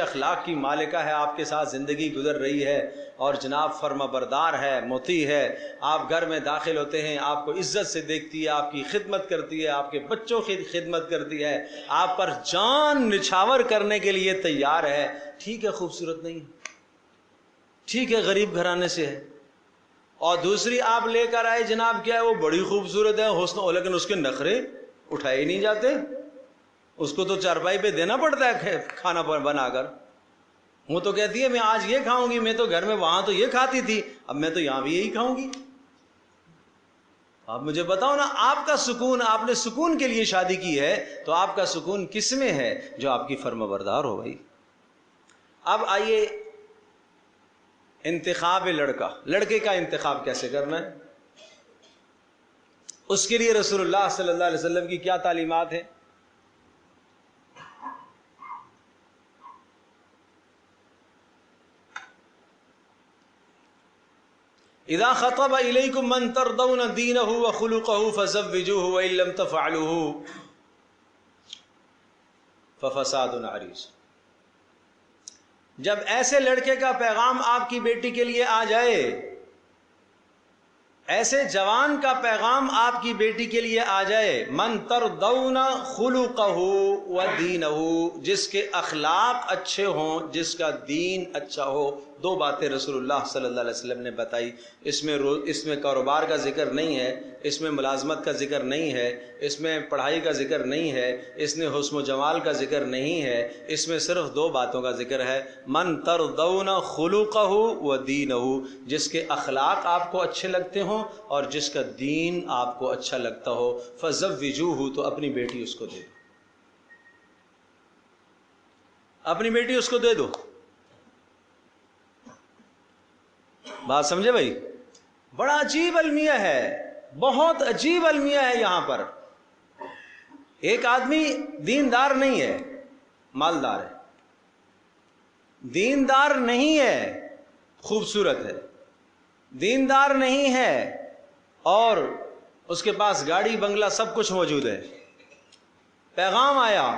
اخلاق کی مالکہ ہے، آپ کے ساتھ زندگی گزر رہی ہے اور جناب فرما بردار ہے، مطیع ہے. آپ گھر میں داخل ہوتے ہیں، آپ کو عزت سے دیکھتی ہے، آپ کی خدمت کرتی ہے، آپ کے بچوں کی خدمت کرتی ہے، آپ پر جان نچھاور کرنے کے لیے تیار ہے. ٹھیک ہے خوبصورت نہیں، ٹھیک ہے غریب گھرانے سے ہے، اور دوسری آپ لے کر آئے جناب کیا ہے وہ بڑی خوبصورت ہے، حسن، لیکن اس کے نخرے اٹھائے نہیں جاتے. اس کو تو چارپائی پہ دینا پڑتا ہے کھانا بنا کر. وہ تو کہتی ہے میں آج یہ کھاؤں گی، میں تو گھر میں وہاں تو یہ کھاتی تھی، اب میں تو یہاں بھی یہی کھاؤں گی. آپ مجھے بتاؤ نا، آپ کا سکون، آپ نے سکون کے لیے شادی کی ہے تو آپ کا سکون کس میں ہے؟ جو آپ کی فرما بردار ہو بھائی. اب آئیے انتخاب لڑکے کا انتخاب کیسے کرنا ہے؟ اس کے لیے رسول اللہ صلی اللہ علیہ وسلم کی کیا تعلیمات ہیں؟ اذا خطب الیکم من ترضون دینہ وخلقہ فزوجوہ وان لم تفعلوہ ففساد عریض. جب ایسے لڑکے کا پیغام آپ کی بیٹی کے لیے آ جائے، ایسے جوان کا پیغام آپ کی بیٹی کے لیے آ جائے، من ترضون خلقہ ودینہ، جس کے اخلاق اچھے ہوں، جس کا دین اچھا ہو. 2 باتیں رسول اللہ صلی اللہ علیہ وسلم نے بتائی. اس میں کاروبار کا ذکر نہیں ہے، اس میں ملازمت کا ذکر نہیں ہے، اس میں پڑھائی کا ذکر نہیں ہے، اس میں حسن و جمال کا ذکر نہیں ہے. اس میں صرف 2 باتوں کا ذکر ہے، من ترضون خلقہ ودینہ، جس کے اخلاق آپ کو اچھے لگتے ہوں اور جس کا دین آپ کو اچھا لگتا ہو. فزوجوہ، تو اپنی بیٹی اس کو دے. اپنی بیٹی اس کو دے دو. بات سمجھے بھائی؟ بڑا عجیب المیہ ہے، بہت عجیب المیہ ہے یہاں پر. ایک آدمی دیندار نہیں ہے، مالدار ہے، دیندار نہیں ہے، خوبصورت ہے، دیندار نہیں ہے، اور اس کے پاس گاڑی بنگلہ سب کچھ موجود ہے. پیغام آیا،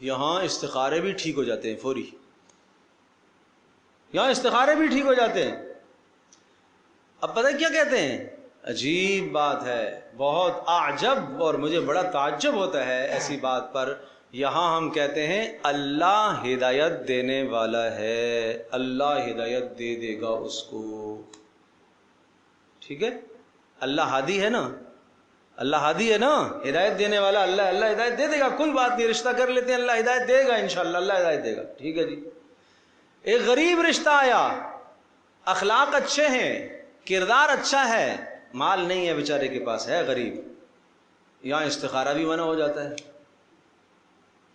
یہاں استخارے بھی ٹھیک ہو جاتے ہیں فوری، یہاں استخارے بھی ٹھیک ہو جاتے ہیں. اب پتہ کیا کہتے ہیں؟ عجیب بات ہے، بہت اعجب، اور مجھے بڑا تعجب ہوتا ہے ایسی بات پر. یہاں ہم کہتے ہیں اللہ ہدایت دینے والا ہے، اللہ ہدایت دے دے گا اس کو. ٹھیک ہے، اللہ ہادی ہے نا، اللہ ہادی ہے نا، ہدایت دینے والا اللہ، اللہ ہدایت دے دے گا. کوئی بات نہیں، رشتہ کر لیتے ہیں، اللہ ہدایت دے گا انشاءاللہ، اللہ ہدایت دے گا. ٹھیک ہے جی. ایک غریب رشتہ آیا، اخلاق اچھے ہیں، کردار اچھا ہے، مال نہیں ہے بیچارے کے پاس، ہے غریب. یہاں استخارہ بھی منع ہو جاتا ہے.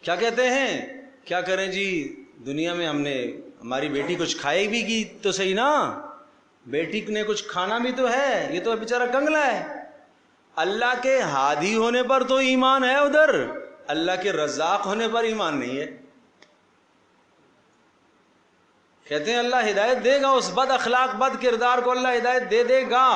کیا کہتے ہیں؟ کیا کریں جی، دنیا میں ہم نے، ہماری بیٹی کچھ کھائے بھی کی تو صحیح نا، بیٹی نے کچھ کھانا بھی تو ہے، یہ تو بیچارہ کنگلا ہے. اللہ کے ہادی ہونے پر تو ایمان ہے ادھر، اللہ کے رزاق ہونے پر ایمان نہیں ہے. کہتے ہیں اللہ ہدایت دے گا، اس بد اخلاق بد کردار کو اللہ ہدایت دے دے گا،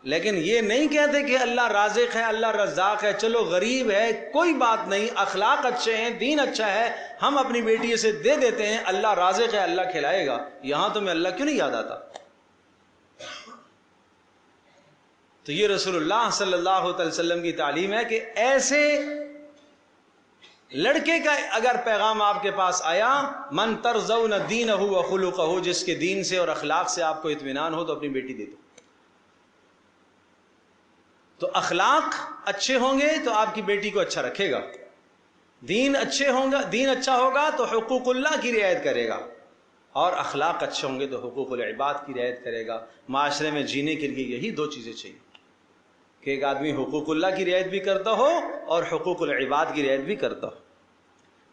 لیکن یہ نہیں کہتے کہ اللہ رازق ہے، اللہ رزاق ہے. چلو غریب ہے کوئی بات نہیں، اخلاق اچھے ہیں، دین اچھا ہے، ہم اپنی بیٹی سے دے دیتے ہیں، اللہ رازق ہے، اللہ کھلائے گا. یہاں تمہیں اللہ کیوں نہیں یاد آتا؟ تو یہ رسول اللہ صلی اللہ علیہ وسلم کی تعلیم ہے کہ ایسے لڑکے کا اگر پیغام آپ کے پاس آیا، من ترضون دینہ وخلقہ، جس کے دین سے اور اخلاق سے آپ کو اطمینان ہو تو اپنی بیٹی دے دو. تو اخلاق اچھے ہوں گے تو آپ کی بیٹی کو اچھا رکھے گا، دین اچھے ہوں گا، دین اچھا ہوگا تو حقوق اللہ کی رعایت کرے گا، اور اخلاق اچھے ہوں گے تو حقوق العباد کی رعایت کرے گا. معاشرے میں جینے کے لیے یہی دو چیزیں چاہیے کہ ایک آدمی حقوق اللہ کی رعایت بھی کرتا ہو اور حقوق العباد کی رعایت بھی کرتا ہو.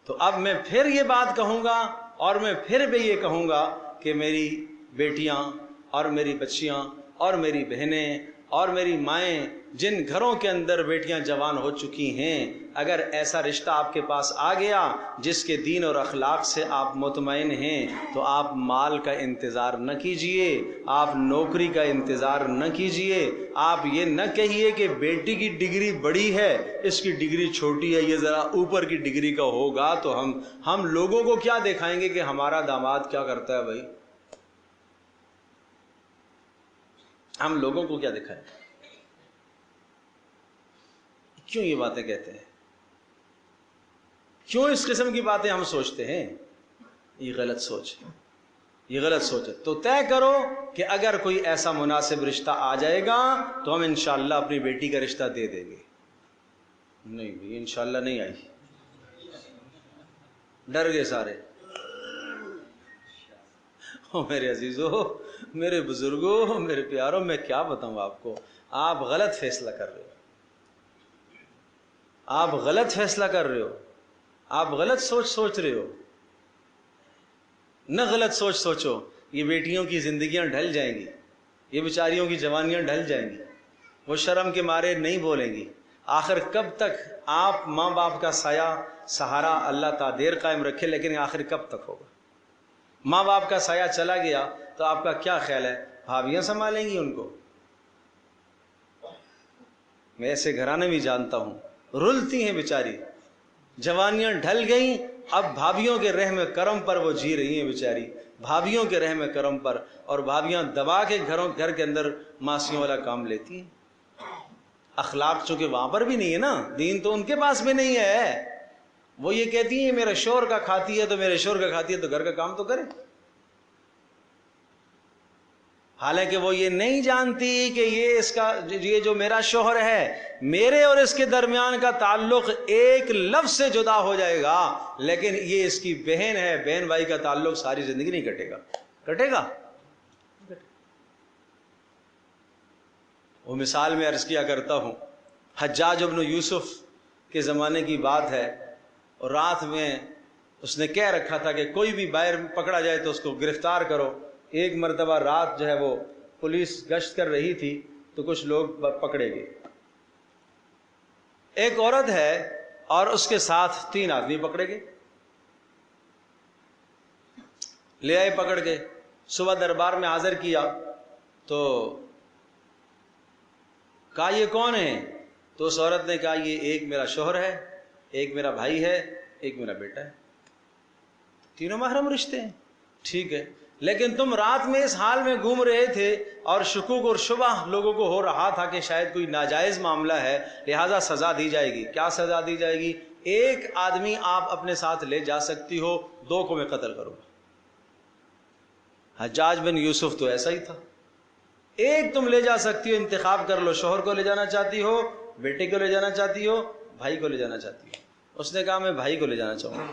تو اب میں پھر یہ بات کہوں گا، اور میں پھر بھی یہ کہوں گا کہ میری بیٹیاں اور میری بچیاں اور میری بہنیں اور میری مائیں، جن گھروں کے اندر بیٹیاں جوان ہو چکی ہیں، اگر ایسا رشتہ آپ کے پاس آ گیا جس کے دین اور اخلاق سے آپ مطمئن ہیں، تو آپ مال کا انتظار نہ کیجئے، آپ نوکری کا انتظار نہ کیجئے. آپ یہ نہ کہیے کہ بیٹی کی ڈگری بڑی ہے، اس کی ڈگری چھوٹی ہے، یہ ذرا اوپر کی ڈگری کا ہوگا تو ہم لوگوں کو کیا دکھائیں گے کہ ہمارا داماد کیا کرتا ہے. بھائی ہم لوگوں کو کیا دکھائیں؟ کیوں یہ باتیں کہتے ہیں؟ کیوں اس قسم کی باتیں ہم سوچتے ہیں؟ یہ غلط سوچ ہے، یہ غلط سوچ ہے. تو طے کرو کہ اگر کوئی ایسا مناسب رشتہ آ جائے گا تو ہم انشاءاللہ اپنی بیٹی کا رشتہ دے دیں گے. نہیں بھائی انشاءاللہ نہیں آئی، ڈر گئے سارے. میرے عزیزو، میرے بزرگوں، میرے پیاروں، میں کیا بتاؤں آپ کو، آپ غلط فیصلہ کر رہے ہو، آپ غلط فیصلہ کر رہے ہو، آپ غلط سوچ رہے ہو. نہ غلط سوچو. یہ بیٹیوں کی زندگیاں ڈھل جائیں گی، یہ بیچاریوں کی جوانیاں ڈھل جائیں گی، وہ شرم کے مارے نہیں بولیں گی. آخر کب تک آپ ماں باپ کا سایہ سہارا اللہ تعالیٰ دیر قائم رکھے، لیکن آخر کب تک ہوگا؟ ماں باپ کا سایہ چلا گیا تو آپ کا کیا خیال ہے بھابیاں سنبھالیں گی ان کو؟ میں ایسے گھرانے بھی جانتا ہوں، رلتی ہیں بیچاری، جوانیاں ڈھل گئیں، اب بھابھیوں کے رحم کرم پر وہ جی رہی ہیں بیچاری، بھابھیوں کے رحم کرم پر. اور بھابھیاں دبا کے گھر کے اندر ماسیوں والا کام لیتی ہیں. اخلاق چونکہ وہاں پر بھی نہیں ہے نا، دین تو ان کے پاس بھی نہیں ہے. وہ یہ کہتی ہیں میرے شوہر کا کھاتی ہے تو میرے شوہر کا کھاتی ہے تو گھر کا کام تو کرے. حالانکہ وہ یہ نہیں جانتی کہ یہ جو میرا شوہر ہے، میرے اور اس کے درمیان کا تعلق ایک لفظ سے جدا ہو جائے گا، لیکن یہ اس کی بہن ہے، بہن بھائی کا تعلق ساری زندگی نہیں کٹے گا. کٹے گا؟ وہ مثال میں عرض کیا کرتا ہوں، حجاج ابن یوسف کے زمانے کی بات ہے، اور رات میں اس نے کہہ رکھا تھا کہ کوئی بھی باہر پکڑا جائے تو اس کو گرفتار کرو. ایک مرتبہ رات جو ہے وہ پولیس گشت کر رہی تھی تو کچھ لوگ پکڑے گئے. ایک عورت ہے اور اس کے ساتھ 3 آدمی پکڑے گئے, لے آئے پکڑ کے. صبح دربار میں حاضر کیا تو کہا یہ کون ہے؟ تو اس عورت نے کہا یہ ایک میرا شوہر ہے, ایک میرا بھائی ہے, ایک میرا بیٹا ہے. تینوں محرم رشتے ہیں. ٹھیک ہے, لیکن تم رات میں اس حال میں گھوم رہے تھے اور شکوک اور شبہ لوگوں کو ہو رہا تھا کہ شاید کوئی ناجائز معاملہ ہے, لہذا سزا دی جائے گی. کیا سزا دی جائے گی؟ ایک آدمی آپ اپنے ساتھ لے جا سکتی ہو, 2 کو میں قتل کروں گا. حجاج بن یوسف تو ایسا ہی تھا. ایک تم لے جا سکتی ہو, انتخاب کر لو, شوہر کو لے جانا چاہتی ہو, بیٹے کو لے جانا چاہتی ہو, بھائی کو لے جانا چاہتی ہو. اس نے کہا میں بھائی کو لے جانا چاہوں گا.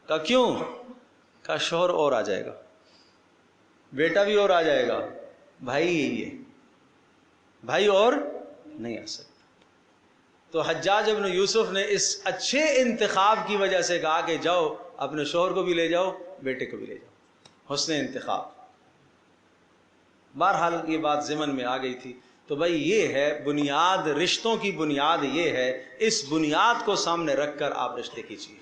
کہا کیوں؟ کہا شوہر اور آ جائے گا, بیٹا بھی اور آ جائے گا, بھائی یہی ہے, بھائی اور نہیں آ سکتا. تو حجاج ابن یوسف نے اس اچھے انتخاب کی وجہ سے کہا کہ جاؤ اپنے شوہر کو بھی لے جاؤ, بیٹے کو بھی لے جاؤ. حسن انتخاب. بہرحال یہ بات ضمن میں آ گئی تھی. تو بھائی یہ ہے بنیاد, رشتوں کی بنیاد یہ ہے. اس بنیاد کو سامنے رکھ کر آپ رشتے کیجیے.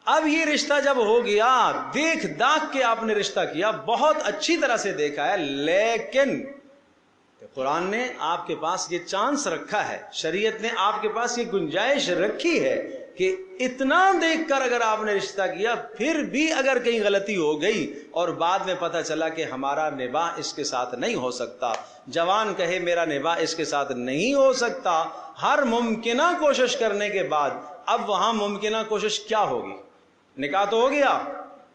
اب یہ رشتہ جب ہو گیا, دیکھ داکھ کے آپ نے رشتہ کیا, بہت اچھی طرح سے دیکھا ہے, لیکن قرآن نے آپ کے پاس یہ چانس رکھا ہے, شریعت نے آپ کے پاس یہ گنجائش رکھی ہے کہ اتنا دیکھ کر اگر آپ نے رشتہ کیا, پھر بھی اگر کہیں غلطی ہو گئی اور بعد میں پتہ چلا کہ ہمارا نباہ اس کے ساتھ نہیں ہو سکتا, جوان کہے میرا نباہ اس کے ساتھ نہیں ہو سکتا, ہر ممکنہ کوشش کرنے کے بعد اب وہاں ممکنہ کوشش کیا ہوگی؟ نکاح تو ہو گیا.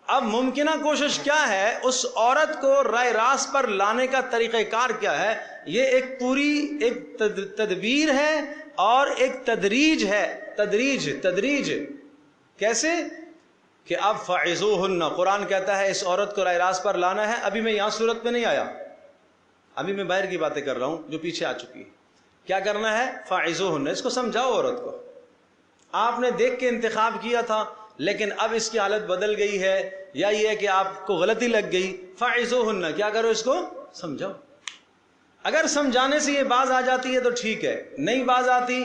اب ممکنہ کوشش کیا ہے؟ اس عورت کو رائے راست پر لانے کا طریقہ کار کیا ہے؟ یہ ایک پوری ایک تدبیر ہے اور ایک تدریج ہے. تدریج کیسے کہ اب فعظوہن, قرآن کہتا ہے اس عورت کو رائے راست پر لانا ہے. ابھی میں یہاں صورت پہ نہیں آیا, ابھی میں باہر کی باتیں کر رہا ہوں جو پیچھے آ چکی ہے. کیا کرنا ہے؟ فعظوہن, اس کو سمجھاؤ عورت کو. آپ نے دیکھ کے انتخاب کیا تھا لیکن اب اس کی حالت بدل گئی ہے, یا یہ ہے کہ آپ کو غلطی لگ گئی. فعظوہن, کیا کرو؟ اس کو سمجھاؤ. اگر سمجھانے سے یہ باز آ جاتی ہے تو ٹھیک ہے, نہیں باز آتی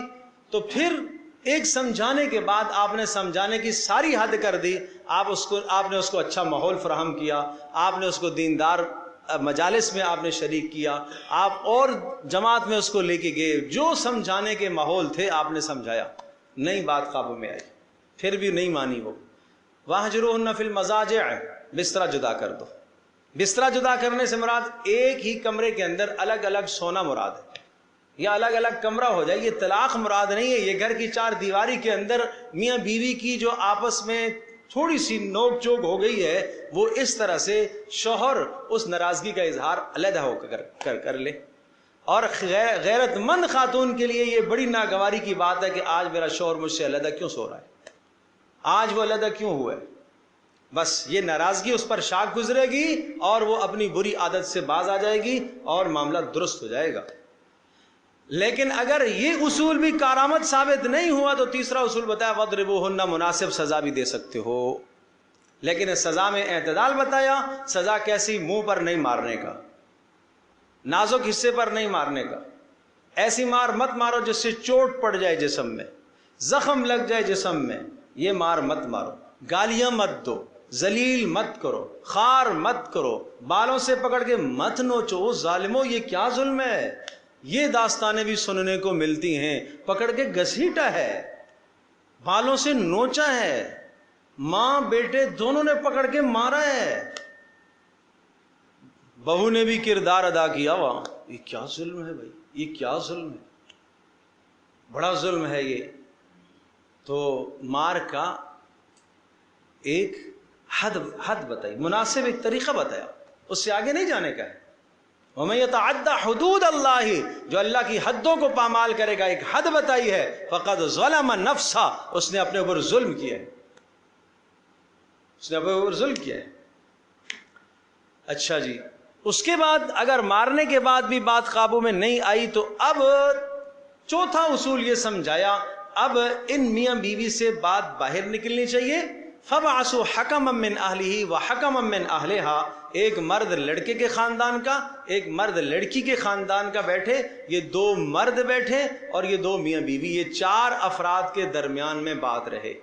تو پھر ایک سمجھانے کے بعد آپ نے سمجھانے کی ساری حد کر دی. آپ نے اس کو اچھا ماحول فراہم کیا, آپ نے اس کو دیندار مجالس میں آپ نے شریک کیا, آپ اور جماعت میں اس کو لے کے گئے, جو سمجھانے کے ماحول تھے آپ نے سمجھایا, نہیں بات قابو میں آئی, پھر بھی نہیں مانی وہ. واہجروہن فی المضاجع, بستر جدا کر دو. بستر جدا کرنے سے مراد ایک ہی کمرے کے اندر الگ الگ سونا مراد ہے, یا الگ الگ کمرہ ہو جائے, یہ طلاق مراد نہیں ہے. یہ گھر کی 4 دیواری کے اندر میاں بیوی کی جو آپس میں تھوڑی سی نوک چوک ہو گئی ہے, وہ اس طرح سے شوہر اس ناراضگی کا اظہار علیحدہ ہو کر لے. اور غیرت مند خاتون کے لیے یہ بڑی ناگواری کی بات ہے کہ آج میرا شوہر مجھ سے علیحدہ کیوں سو رہا ہے, آج وہ علیحدہ کیوں ہوا ہے. بس یہ ناراضگی اس پر شاک گزرے گی اور وہ اپنی بری عادت سے باز آ جائے گی اور معاملہ درست ہو جائے گا. لیکن اگر یہ اصول بھی کارآمد ثابت نہیں ہوا تو تیسرا اصول بتایا وَاضْرِبُوهُنَّ, مناسب سزا بھی دے سکتے ہو. لیکن اس سزا میں اعتدال بتایا. سزا کیسی؟ منہ پر نہیں مارنے کا, نازک حصے پر نہیں مارنے کا. ایسی مار مت مارو جس سے چوٹ پڑ جائے جسم میں, زخم لگ جائے جسم میں, یہ مار مت مارو. گالیاں مت دو, ذلیل مت کرو, خار مت کرو, بالوں سے پکڑ کے مت نوچو. ظالمو, یہ کیا ظلم ہے؟ یہ داستانیں بھی سننے کو ملتی ہیں. پکڑ کے گھسیٹا ہے, بالوں سے نوچا ہے, ماں بیٹے دونوں نے پکڑ کے مارا ہے, بہو نے بھی کردار ادا کیا. وہاں یہ کیا ظلم ہے بھائی, یہ کیا ظلم ہے, بڑا ظلم ہے یہ. تو مار کا ایک حد بتائی, مناسب ایک طریقہ بتایا, اس سے آگے نہیں جانے کا ہے. وَمَن يَتَعَدَّ حُدُودَ اللَّهِ, جو اللہ کی حدوں کو پامال کرے گا, ایک حد بتائی ہے. فَقَدْ ظَلَمَ نَفْسَهُ, اس نے اپنے اوپر ظلم کیا ہے, اس نے اپنے اوپر ظلم کیا ہے. اچھا جی, اس کے بعد اگر مارنے کے بعد بھی بات قابو میں نہیں آئی تو اب چوتھا اصول یہ سمجھایا, اب ان میاں بیوی سے بات باہر نکلنی چاہیے فَبَعَثُوا حَكَمًا مِّنْ أَهْلِهِ وَحَكَمًا مِّنْ أَهْلِهَا، ایک مرد لڑکے کے خاندان کا، ایک مرد لڑکی کے خاندان کا بیٹھے، یہ دو مرد بیٹھے اور یہ دو میاں بیوی، یہ چار افراد کے درمیان میں بات رہے۔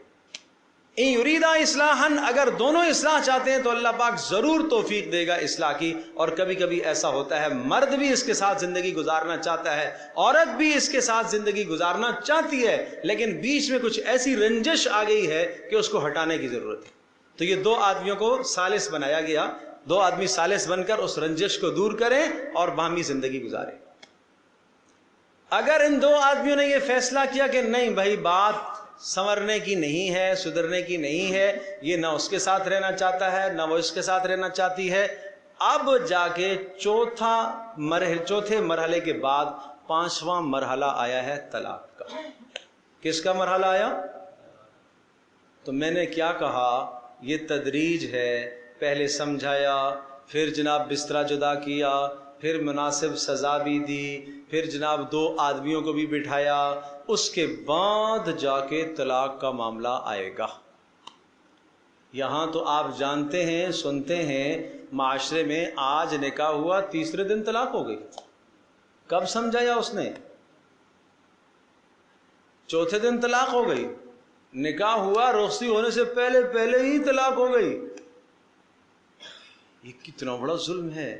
ان یریدا اصلاحا، اگر دونوں اصلاح چاہتے ہیں تو اللہ پاک ضرور توفیق دے گا اصلاح کی۔ اور کبھی کبھی ایسا ہوتا ہے مرد بھی اس کے ساتھ زندگی گزارنا چاہتا ہے، عورت بھی اس کے ساتھ زندگی گزارنا چاہتی ہے، لیکن بیچ میں کچھ ایسی رنجش آ گئی ہے کہ اس کو ہٹانے کی ضرورت ہے۔ تو یہ دو آدمیوں کو ثالث بنایا گیا، دو آدمی ثالث بن کر اس رنجش کو دور کریں اور باہمی زندگی گزاریں۔ اگر ان دو آدمیوں نے یہ فیصلہ کیا کہ نہیں بھائی بات سنورنے کی نہیں ہے، سدھرنے کی نہیں ہے، یہ نہ اس کے ساتھ رہنا چاہتا ہے نہ وہ اس کے ساتھ رہنا چاہتی ہے، اب جا کے چوتھے مرحلے کے بعد پانچواں مرحلہ آیا ہے طلاق کا۔ کس کا مرحلہ آیا؟ تو میں نے کیا کہا، یہ تدریج ہے، پہلے سمجھایا، پھر جناب بسترا جدا کیا، پھر مناسب سزا بھی دی، پھر جناب دو آدمیوں کو بھی بٹھایا، اس کے بعد جا کے طلاق کا معاملہ آئے گا۔ یہاں تو آپ جانتے ہیں، سنتے ہیں معاشرے میں، آج نکاح ہوا تیسرے دن طلاق ہو گئی۔ کب سمجھایا اس نے؟ چوتھے دن طلاق ہو گئی۔ نکاح ہوا، رخصتی ہونے سے پہلے ہی طلاق ہو گئی۔ یہ کتنا بڑا ظلم ہے۔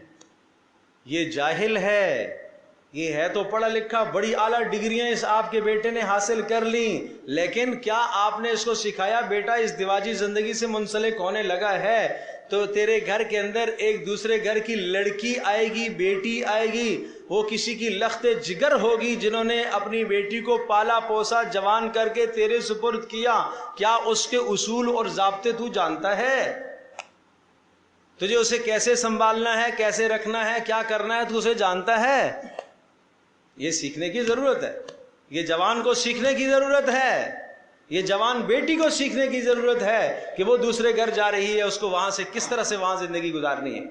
یہ جاہل ہے، یہ ہے تو پڑھا لکھا، بڑی اعلیٰ ڈگریاں اس آپ کے بیٹے نے حاصل کر لیں، لیکن کیا آپ نے اس کو سکھایا بیٹا اس دیواجی زندگی سے منسلک ہونے لگا ہے تو تیرے گھر کے اندر ایک دوسرے گھر کی لڑکی آئے گی، بیٹی آئے گی، وہ کسی کی لخت جگر ہوگی جنہوں نے اپنی بیٹی کو پالا پوسا، جوان کر کے تیرے سپرد کیا، کیا اس کے اصول اور ضابطے تو جانتا ہے؟ تجھے اسے کیسے سنبھالنا ہے، کیسے رکھنا ہے، کیا کرنا ہے، تو اسے جانتا ہے؟ یہ سیکھنے کی ضرورت ہے، یہ جوان کو سیکھنے کی ضرورت ہے، یہ جوان بیٹی کو سیکھنے کی ضرورت ہے کہ وہ دوسرے گھر جا رہی ہے، اس کو وہاں سے کس طرح سے وہاں زندگی گزارنی ہے۔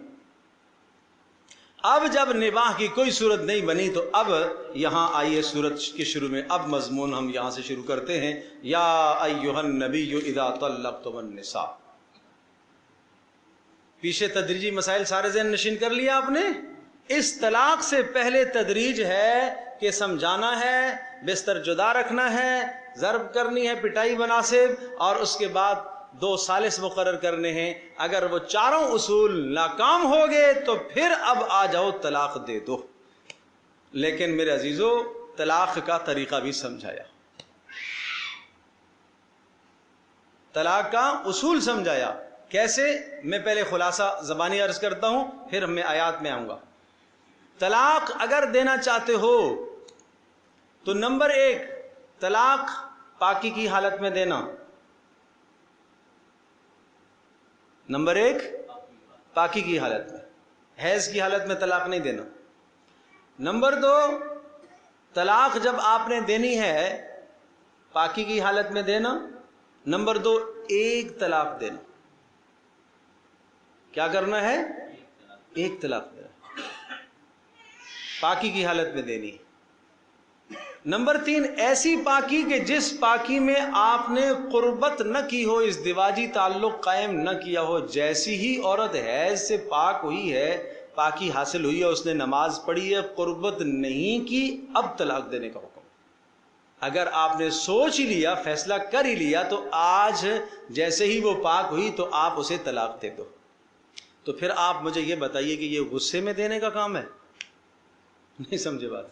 اب جب نباہ کی کوئی صورت نہیں بنی تو اب یہاں آئیے سورت کے شروع میں، اب مضمون ہم یہاں سے شروع کرتے ہیں۔ یا ایھا النبی اذا طلقتم النساء۔ پیچھے تدریجی مسائل سارے ذہن نشین کر لیا آپ نے۔ اس طلاق سے پہلے تدریج ہے کہ سمجھانا ہے، بستر جدا رکھنا ہے، ضرب کرنی ہے، پٹائی مناسب، اور اس کے بعد دو ثالث مقرر کرنے ہیں۔ اگر وہ چاروں اصول ناکام ہو گئے تو پھر اب آ جاؤ طلاق دے دو۔ لیکن میرے عزیزو، طلاق کا طریقہ بھی سمجھایا، طلاق کا اصول سمجھایا۔ کیسے؟ میں پہلے خلاصہ زبانی عرض کرتا ہوں، پھر میں آیات میں آؤں گا۔ طلاق اگر دینا چاہتے ہو تو نمبر 1، طلاق پاکی کی حالت میں دینا۔ نمبر 1، پاکی کی حالت میں، حیض کی حالت میں طلاق نہیں دینا۔ نمبر 2، طلاق جب آپ نے دینی ہے پاکی کی حالت میں دینا۔ نمبر 2، ایک طلاق دینا۔ کیا کرنا ہے؟ ایک طلاق دینا، پاکی کی حالت میں دینی۔ نمبر 3، ایسی پاکی کہ جس پاکی میں آپ نے قربت نہ کی ہو، اس دیواجی تعلق قائم نہ کیا ہو۔ جیسی ہی عورت حیض سے پاک ہوئی ہے، پاکی حاصل ہوئی ہے، اس نے نماز پڑھی ہے، قربت نہیں کی، اب طلاق دینے کا حکم۔ اگر آپ نے سوچ ہی لیا، فیصلہ کر ہی لیا، تو آج جیسے ہی وہ پاک ہوئی تو آپ اسے طلاق دے دو۔ تو پھر آپ مجھے یہ بتائیے کہ یہ غصے میں دینے کا کام ہے؟ نہیں سمجھے بات؟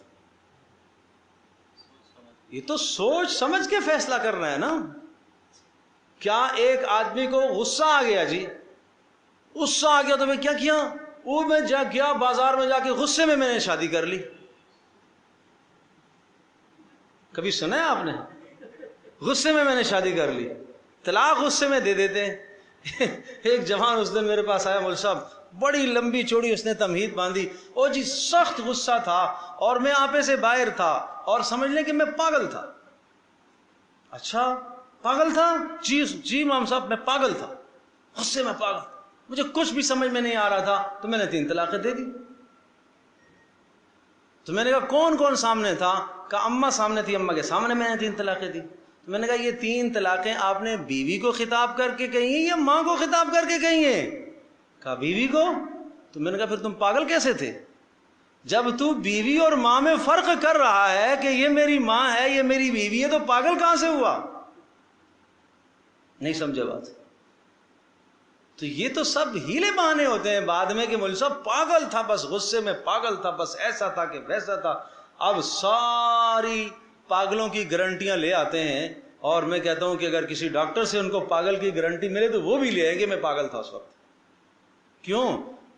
یہ تو سوچ سمجھ کے فیصلہ کرنا ہے نا۔ کیا ایک آدمی کو غصہ آ گیا، جی غصہ آ گیا تو میں کیا کیا، وہ میں جا گیا بازار میں، جا کے غصے میں نے شادی کر لی۔ کبھی سنا ہے آپ نے؟ غصے میں نے شادی کر لی، طلاق غصے میں دے دیتے ہیں۔ ایک جوان اس دن میرے پاس آیا، مول صاحب بڑی لمبی چوڑی اس نے تمہید باندھی، او جی سخت غصہ تھا اور میں آپے سے باہر تھا اور سمجھ لیں کہ میں پاگل تھا۔ اچھا پاگل تھا؟ جی امام صاحب میں پاگل تھا، غصے میں پاگل، مجھے کچھ بھی سمجھ میں نہیں آ رہا تھا، تو میں نے 3 طلاقیں دے دی۔ تو میں نے کہا کون کون سامنے تھا؟ کہا اماں سامنے تھی، اماں کے سامنے میں نے 3 طلاقیں دی۔ تو میں نے کہا یہ 3 طلاقیں آپ نے بیوی کو خطاب کر کے کہی ہیں یا ماں کو خطاب کر کے کہی ہیں؟ کہا بیوی کو۔ تو میں نے کہا پھر تم پاگل کیسے تھے؟ جب تو بیوی اور ماں میں فرق کر رہا ہے کہ یہ میری ماں ہے یہ میری بیوی ہے، تو پاگل کہاں سے ہوا؟ نہیں سمجھے بات؟ تو یہ تو سب ہیلے بہانے ہوتے ہیں بعد میں کہ مولوی صاحب پاگل تھا، بس غصے میں پاگل تھا، بس ایسا تھا کہ ویسا تھا۔ اب ساری پاگلوں کی گارنٹیاں لے آتے ہیں، اور میں کہتا ہوں کہ اگر کسی ڈاکٹر سے ان کو پاگل کی گارنٹی ملے تو وہ بھی لے آئیں گے میں پاگل تھا اس وقت۔ کیوں؟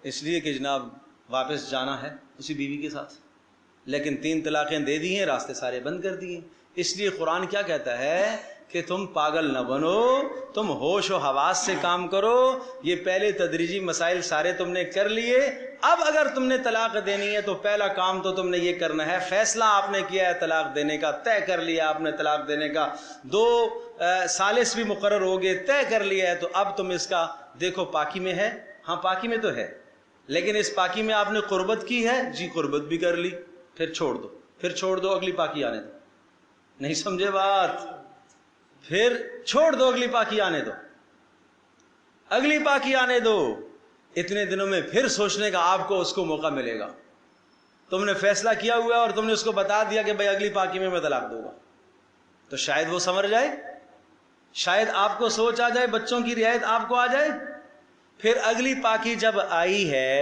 اس لیے کہ جناب واپس جانا ہے اسی بیوی کے ساتھ، لیکن 3 طلاقیں دے دی ہیں، راستے سارے بند کر دیے۔ اس لیے قرآن کیا کہتا ہے کہ تم پاگل نہ بنو، تم ہوش و حواس سے کام کرو۔ یہ پہلے تدریجی مسائل سارے تم نے کر لیے، اب اگر تم نے طلاق دینی ہے تو پہلا کام تو تم نے یہ کرنا ہے، فیصلہ آپ نے کیا ہے طلاق دینے کا، طے کر لیا آپ نے طلاق دینے کا، 2 ثالث بھی مقرر ہو گئے، طے کر لیا ہے، تو اب تم اس کا دیکھو پاکی میں ہے، ہاں پاکی میں تو ہے، لیکن اس پاکی میں آپ نے قربت کی ہے، جی قربت بھی کر لی، پھر چھوڑ دو اگلی پاکی آنے دو۔ نہیں سمجھے بات؟ پھر چھوڑ دو، اگلی پاکی آنے دو، اگلی پاکی آنے دو۔ اتنے دنوں میں پھر سوچنے کا آپ کو اس کو موقع ملے گا۔ تم نے فیصلہ کیا ہوا ہے اور تم نے اس کو بتا دیا کہ بھائی اگلی پاکی میں طلاق دوں گا، تو شاید وہ سمجھ جائے، شاید آپ کو سوچ آ جائے، بچوں کی رعایت آپ کو آ جائے۔ پھر اگلی پاکی جب آئی ہے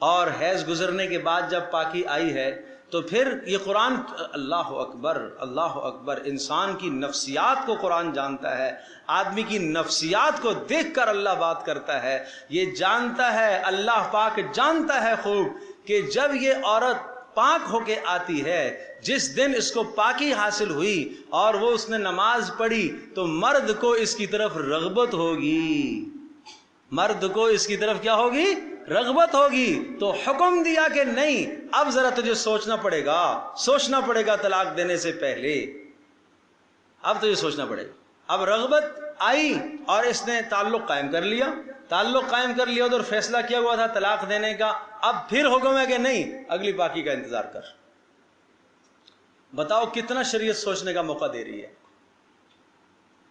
اور حیض گزرنے کے بعد جب پاکی آئی ہے تو پھر یہ قرآن، اللہ اکبر اللہ اکبر، انسان کی نفسیات کو قرآن جانتا ہے، آدمی کی نفسیات کو دیکھ کر اللہ بات کرتا ہے۔ یہ جانتا ہے، اللہ پاک جانتا ہے خوب کہ جب یہ عورت پاک ہو کے آتی ہے، جس دن اس کو پاکی حاصل ہوئی اور وہ اس نے نماز پڑھی تو مرد کو اس کی طرف رغبت ہوگی، مرد کو اس کی طرف کیا ہوگی؟ رغبت ہوگی۔ تو حکم دیا کہ نہیں، اب ذرا تجھے سوچنا پڑے گا طلاق دینے سے پہلے، اب تجھے سوچنا پڑے گا۔ اب رغبت آئی اور اس نے تعلق قائم کر لیا اور فیصلہ کیا ہوا تھا طلاق دینے کا، اب پھر حکم ہے کہ نہیں، اگلی پاکی کا انتظار کر۔ بتاؤ کتنا شریعت سوچنے کا موقع دے رہی ہے،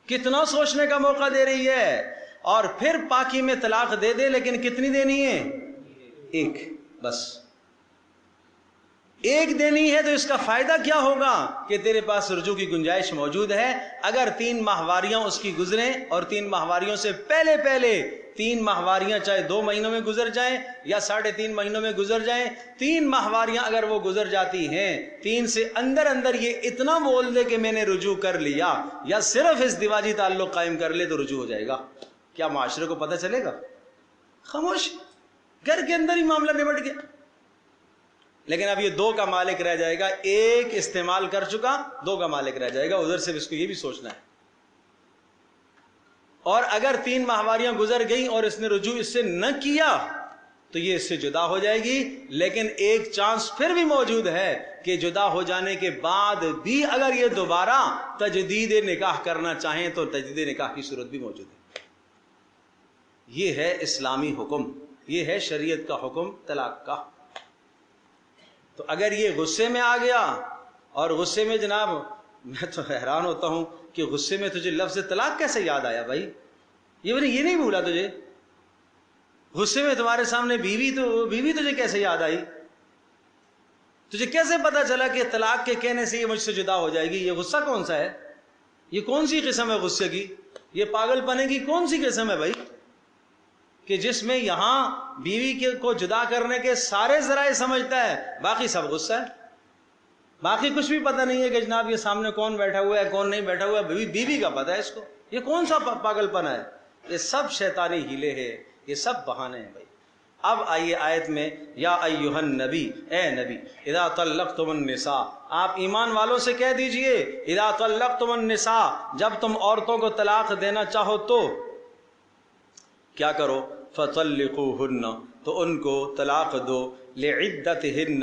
کتنا سوچنے کا موقع دے رہی ہے۔ اور پھر پاکی میں طلاق دے دے، لیکن کتنی دینی ہے؟ 1، بس 1 دینی ہے۔ تو اس کا فائدہ کیا ہوگا کہ تیرے پاس رجوع کی گنجائش موجود ہے۔ اگر 3 ماہواریاں اس کی گزریں اور 3 ماہواریوں سے پہلے 3 ماہواریاں چاہے 2 مہینوں میں گزر جائیں یا 3.5 مہینوں میں گزر جائیں، 3 ماہواریاں اگر وہ گزر جاتی ہیں، 3 سے اندر یہ اتنا بول دے کہ میں نے رجوع کر لیا یا صرف اس دیواجی تعلق قائم کر لے تو رجوع ہو جائے گا۔ کیا معاشرے کو پتہ چلے گا؟ خاموش، گھر کے اندر ہی معاملہ نبٹ گیا۔ لیکن اب یہ 2 کا مالک رہ جائے گا، 1 استعمال کر چکا، 2 کا مالک رہ جائے گا۔ ادھر سے اس کو یہ بھی سوچنا ہے۔ اور اگر 3 ماہواریاں گزر گئیں اور اس نے رجوع اس سے نہ کیا تو یہ اس سے جدا ہو جائے گی، لیکن ایک چانس پھر بھی موجود ہے کہ جدا ہو جانے کے بعد بھی اگر یہ دوبارہ تجدید نکاح کرنا چاہیں تو تجدید نکاح کی صورت بھی موجود ہے۔ یہ ہے اسلامی حکم، یہ ہے شریعت کا حکم طلاق کا۔ تو اگر یہ غصے میں آ گیا، اور غصے میں جناب میں تو حیران ہوتا ہوں کہ غصے میں تجھے لفظ طلاق کیسے یاد آیا بھائی؟ یہ نہیں بھولا تجھے؟ غصے میں تمہارے سامنے بیوی تجھے کیسے یاد آئی؟ تجھے کیسے پتا چلا کہ طلاق کے کہنے سے یہ مجھ سے جدا ہو جائے گی؟ یہ غصہ کون سا ہے؟ یہ کون سی قسم ہے غصے کی؟ یہ پاگل پنے کی کون سی قسم ہے بھائی کہ جس میں یہاں بیوی کو جدا کرنے کے سارے ذرائع سمجھتا ہے، باقی سب غصہ ہے، باقی کچھ بھی پتہ نہیں ہے کہ جناب یہ سامنے کون بیٹھا ہوا ہے کون نہیں بیٹھا ہوا ہے، بیوی کا پتہ ہے اس کو۔ یہ کون سا پاگل پنا ہے؟ یہ سب شیطانی ہیلے ہیں، یہ سب بہانے ہیں بھائی۔ اب آئیے آیت میں، یا ایھا النبی، اے نبی، اذا طلقتم النساء، آپ ایمان والوں سے کہہ دیجئے، اذا طلقتم النساء، جب تم عورتوں کو طلاق دینا چاہو تو کیا کرو؟ فطلقوہن، تو ان کو طلاق دو، لعدتہن،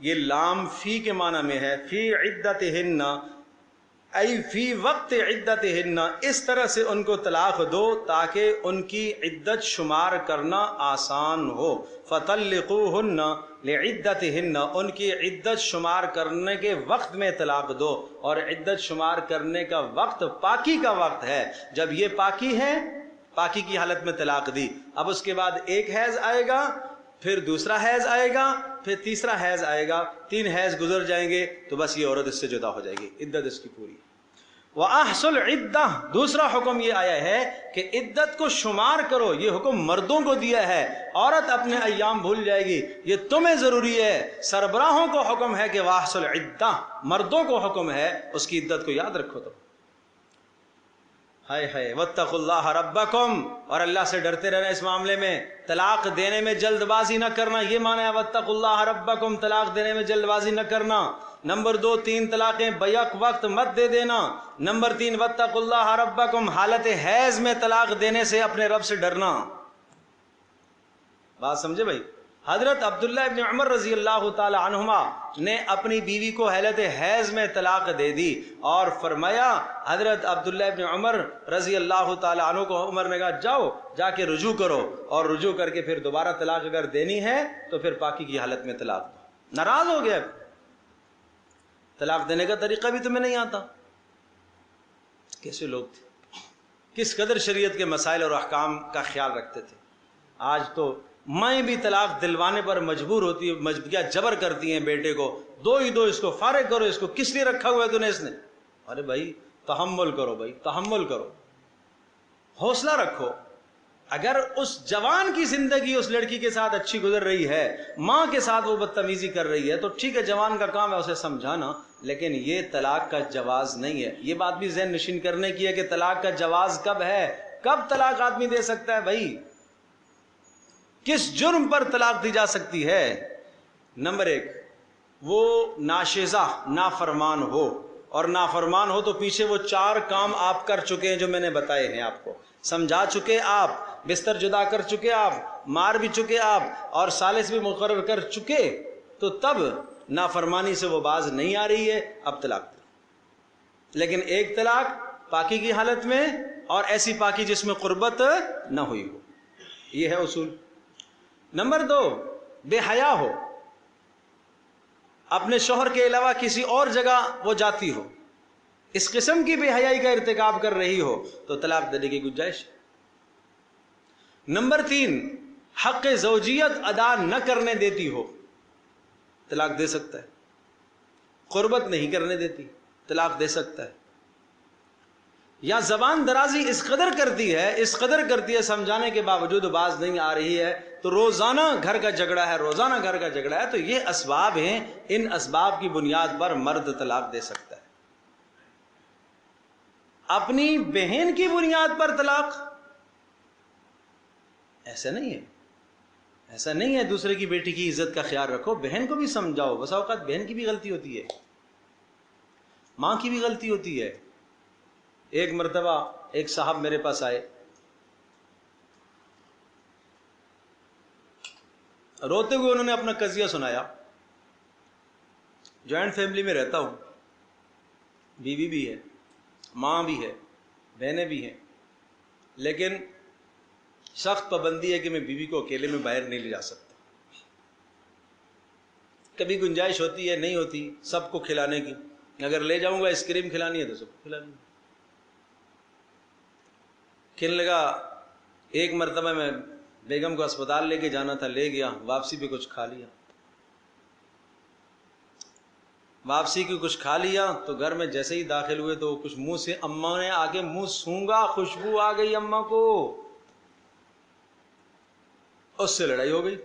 یہ لام فی کے معنی میں ہے، فی عدتہن، ای فی وقت عدتہن، اس طرح سے ان کو طلاق دو تاکہ ان کی عدت شمار کرنا آسان ہو. فطلقوہن لعدتہن، ان کی عدت شمار کرنے کے وقت میں طلاق دو. اور عدت شمار کرنے کا وقت پاکی کا وقت ہے. جب یہ پاکی ہے، پاکی کی حالت میں طلاق دی، اب اس کے بعد ایک حیض آئے گا، پھر دوسرا حیض آئے گا، پھر تیسرا حیض آئے گا، 3 حیض گزر جائیں گے تو بس یہ عورت اس سے جدا ہو جائے گی، عدت اس کی پوری. وَأَحْصُ الْعِدَّةِ، دوسرا حکم یہ آیا ہے کہ عدت کو شمار کرو. یہ حکم مردوں کو دیا ہے، عورت اپنے ایام بھول جائے گی، یہ تمہیں ضروری ہے. سربراہوں کو حکم ہے کہ وَأَحْصُ الْعِدَّةِ، مردوں کو حکم ہے اس کی عدت کو یاد رکھو. تو ہائے ہائے، وَاتَّقُوا اللَّهَ رَبَّكُمْ، اور اللہ سے ڈرتے رہنا اس معاملے میں. طلاق دینے میں جلد بازی نہ کرنا، یہ معنی ہے وَاتَّقُوا اللَّهَ رَبَّكُمْ، طلاق دینے میں جلد بازی نہ کرنا. نمبر 2، 3 طلاقیں بیک وقت مت دے دینا. نمبر 3، وَاتَّقُوا اللَّهَ رَبَّكُمْ، حالت حیض میں طلاق دینے سے اپنے رب سے ڈرنا. بات سمجھے بھائی؟ حضرت عبداللہ ابن عمر رضی اللہ تعالی عنہما نے اپنی بیوی کو حالت حیض میں طلاق دے دی، اور فرمایا، حضرت عبداللہ ابن عمر رضی اللہ تعالی عنہ کو عمر نے کہا جاؤ جا کے رجوع کرو، اور رجوع کر کے پھر دوبارہ طلاق اگر دینی ہے تو پھر پاکی کی حالت میں طلاق دو. ناراض ہو گیا، طلاق دینے کا طریقہ بھی تمہیں نہیں آتا. کیسے لوگ تھے، کس قدر شریعت کے مسائل اور احکام کا خیال رکھتے تھے. آج تو مائیں بھی طلاق دلوانے پر مجبور ہوتی ہے، جبر کرتی ہیں بیٹے کو، دو ہی دو، اس کو فارغ کرو، اس کو کس لیے رکھا ہوا ہے تو نے اس نے. ارے بھائی تحمل کرو، بھائی تحمل کرو، حوصلہ رکھو. اگر اس جوان کی زندگی اس لڑکی کے ساتھ اچھی گزر رہی ہے، ماں کے ساتھ وہ بدتمیزی کر رہی ہے، تو ٹھیک ہے، جوان کا کام ہے اسے سمجھانا، لیکن یہ طلاق کا جواز نہیں ہے. یہ بات بھی ذہن نشین کرنے کی ہے کہ طلاق کا جواز کب ہے، کب طلاق آدمی دے سکتا ہے. بھائی کس جرم پر طلاق دی جا سکتی ہے؟ نمبر 1، وہ ناشیزہ نافرمان ہو، اور نافرمان ہو تو پیچھے وہ 4 کام آپ کر چکے ہیں جو میں نے بتائے ہیں، آپ کو سمجھا چکے، آپ بستر جدا کر چکے، آپ مار بھی چکے، آپ اور ثالث بھی مقرر کر چکے، تو تب نافرمانی سے وہ باز نہیں آ رہی ہے، اب طلاق دے. لیکن ایک طلاق پاکی کی حالت میں، اور ایسی پاکی جس میں قربت نہ ہوئی ہو، یہ ہے اصول. نمبر 2، بے حیا ہو، اپنے شوہر کے علاوہ کسی اور جگہ وہ جاتی ہو، اس قسم کی بے حیائی کا ارتکاب کر رہی ہو تو طلاق دینے کی گنجائش. نمبر 3، حق زوجیت ادا نہ کرنے دیتی ہو، طلاق دے سکتا ہے. قربت نہیں کرنے دیتی، طلاق دے سکتا ہے. یا زبان درازی اس قدر کرتی ہے سمجھانے کے باوجود باز نہیں آ رہی ہے، تو روزانہ گھر کا جھگڑا ہے، تو یہ اسباب ہیں. ان اسباب کی بنیاد پر مرد طلاق دے سکتا ہے. اپنی بہن کی بنیاد پر طلاق ایسا نہیں ہے. دوسرے کی بیٹی کی عزت کا خیال رکھو، بہن کو بھی سمجھاؤ. بسا اوقات بہن کی بھی غلطی ہوتی ہے، ماں کی بھی غلطی ہوتی ہے. ایک مرتبہ ایک صاحب میرے پاس آئے، روتے ہوئے انہوں نے اپنا قضیہ سنایا. جوائنٹ فیملی میں رہتا ہوں، بیوی بھی ہے، ماں بھی ہے، بہنیں بھی ہیں، لیکن سخت پابندی ہے کہ میں بیوی کو اکیلے میں باہر نہیں لے جا سکتا. کبھی گنجائش ہوتی ہے، نہیں ہوتی، سب کو کھلانے کی. اگر لے جاؤں گا آئس کریم کھلانی ہے تو سب کو کھلانی ہے. کہنے لگا ایک مرتبہ میں بیگم کو اسپتال لے کے جانا تھا، لے گیا، واپسی پہ کچھ کھا لیا، تو گھر میں جیسے ہی داخل ہوئے تو کچھ منہ سے، اماں نے آگے منہ سونگا، خوشبو آ گئی اماں کو، اس سے لڑائی ہو گئی.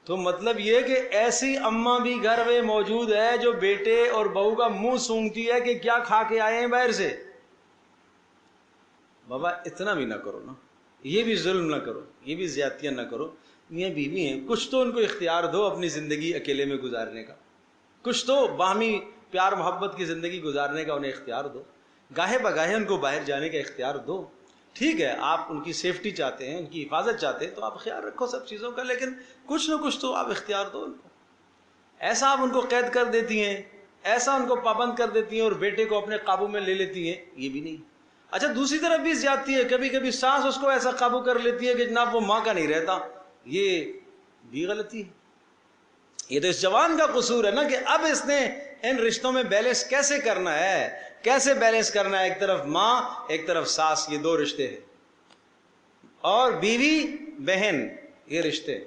تو مطلب یہ کہ ایسی اماں بھی گھر میں موجود ہے جو بیٹے اور بہو کا منہ سونگتی ہے کہ کیا کھا کے آئے ہیں باہر سے. بابا اتنا بھی نہ کرو نا، یہ بھی ظلم نہ کرو، یہ بھی زیادتیاں نہ کرو. یہ بیوی ہیں، کچھ تو ان کو اختیار دو اپنی زندگی اکیلے میں گزارنے کا، کچھ تو باہمی پیار محبت کی زندگی گزارنے کا انہیں اختیار دو. گاہے بگاہے ان کو باہر جانے کا اختیار دو. ٹھیک ہے، آپ ان کی سیفٹی چاہتے ہیں، ان کی حفاظت چاہتے ہیں، تو آپ خیال رکھو سب چیزوں کا، لیکن کچھ نہ کچھ تو آپ اختیار دو ان کو. ایسا آپ ان کو قید کر دیتی ہیں، ایسا ان کو پابند کر دیتی ہیں اور بیٹے کو اپنے قابو میں لے لیتی ہیں، یہ بھی نہیں۔ اچھا دوسری طرف بھی زیادتی ہے، کبھی کبھی ساس اس کو ایسا قابو کر لیتی ہے کہ جناب وہ ماں کا نہیں رہتا، یہ بھی غلطی ہے۔ یہ تو اس جوان کا قصور ہے نا کہ اب اس نے ان رشتوں میں بیلنس کیسے کرنا ہے، کیسے بیلنس کرنا ہے، ایک طرف ماں ایک طرف ساس، یہ دو رشتے ہیں، اور بیوی بہن، یہ رشتے۔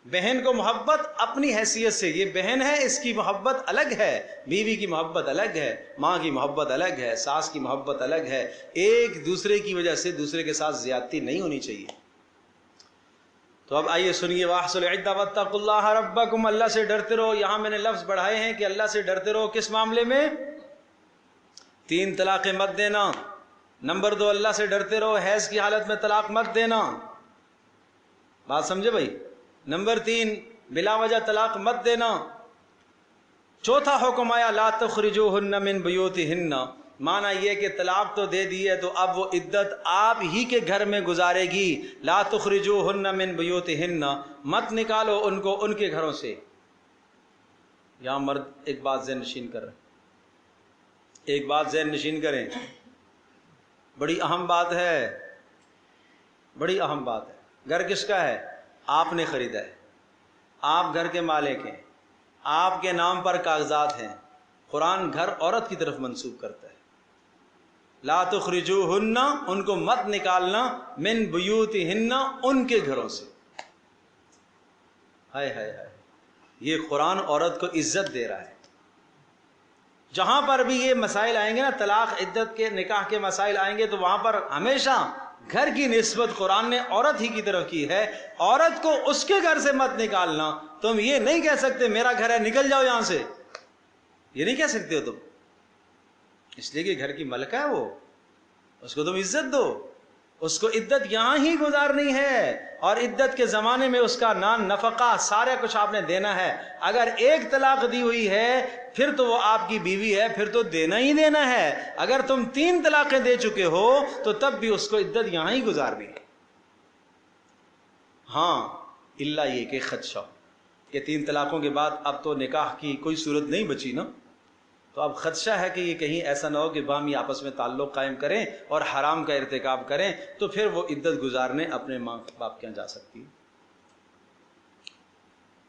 بہن کو محبت اپنی حیثیت سے، یہ بہن ہے اس کی محبت الگ ہے، بیوی کی محبت الگ ہے، ماں کی محبت الگ ہے، ساس کی محبت الگ ہے، ایک دوسرے کی وجہ سے دوسرے کے ساتھ زیادتی نہیں ہونی چاہیے۔ تو اب آئیے سنیے، وَأَحْصُوا الْعِدَّةَ وَاتَّقُوا اللَّهَ رَبَّكُمْ، اللہ سے ڈرتے رہو۔ یہاں میں نے لفظ بڑھائے ہیں کہ اللہ سے ڈرتے رہو کس معاملے میں؟ 3 طلاقیں مت دینا۔ نمبر 2، اللہ سے ڈرتے رہو حیض کی حالت میں طلاق مت دینا، بات سمجھے بھائی۔ نمبر 3، بلا وجہ طلاق مت دینا۔ چوتھا حکم آیا لا تخرجوہن من بیوتہن، معنی یہ کہ طلاق تو دے دی ہے تو اب وہ عدت آپ ہی کے گھر میں گزارے گی۔ لا تخرجوہن من بیوتہن، مت نکالو ان کو ان کے گھروں سے۔ یہاں مرد ایک بات ذہن نشین کر رہے، ایک بات ذہن نشین کریں، بڑی اہم بات ہے، بڑی اہم بات ہے۔ گھر کس کا ہے؟ آپ نے خریدا ہے، آپ گھر کے مالک ہیں، آپ کے نام پر کاغذات ہیں۔ قرآن گھر عورت کی طرف منسوب کرتا ہے۔ لا تخرجوہن، ان کو مت نکالنا، من بیوتہن، ان کے گھروں سے۔ ہائے ہائے ہائے، یہ قرآن عورت کو عزت دے رہا ہے۔ جہاں پر بھی یہ مسائل آئیں گے نا، طلاق، عدت کے، نکاح کے مسائل آئیں گے، تو وہاں پر ہمیشہ گھر کی نسبت قرآن نے عورت ہی کی طرف کی ہے۔ عورت کو اس کے گھر سے مت نکالنا۔ تم یہ نہیں کہہ سکتے میرا گھر ہے نکل جاؤ یہاں سے، یہ نہیں کہہ سکتے ہو تم، اس لیے کہ گھر کی ملکہ ہے وہ، اس کو تم عزت دو، اس کو عدت یہاں ہی گزارنی ہے، اور عدت کے زمانے میں اس کا نان نفقہ سارا کچھ آپ نے دینا ہے۔ اگر ایک طلاق دی ہوئی ہے پھر تو وہ آپ کی بیوی ہے، پھر تو دینا ہی دینا ہے۔ اگر تم 3 طلاقیں دے چکے ہو تو تب بھی اس کو عدت یہاں ہی گزارنی ہے۔ ہاں الا یہ کہ خدشہ کہ 3 طلاقوں کے بعد اب تو نکاح کی کوئی صورت نہیں بچی نا، تو اب خدشہ ہے کہ یہ کہیں ایسا نہ ہو کہ باہمی آپس میں تعلق قائم کریں اور حرام کا ارتکاب کریں، تو پھر وہ عدت گزارنے اپنے ماں باپ کے یہاں جا سکتی ہے،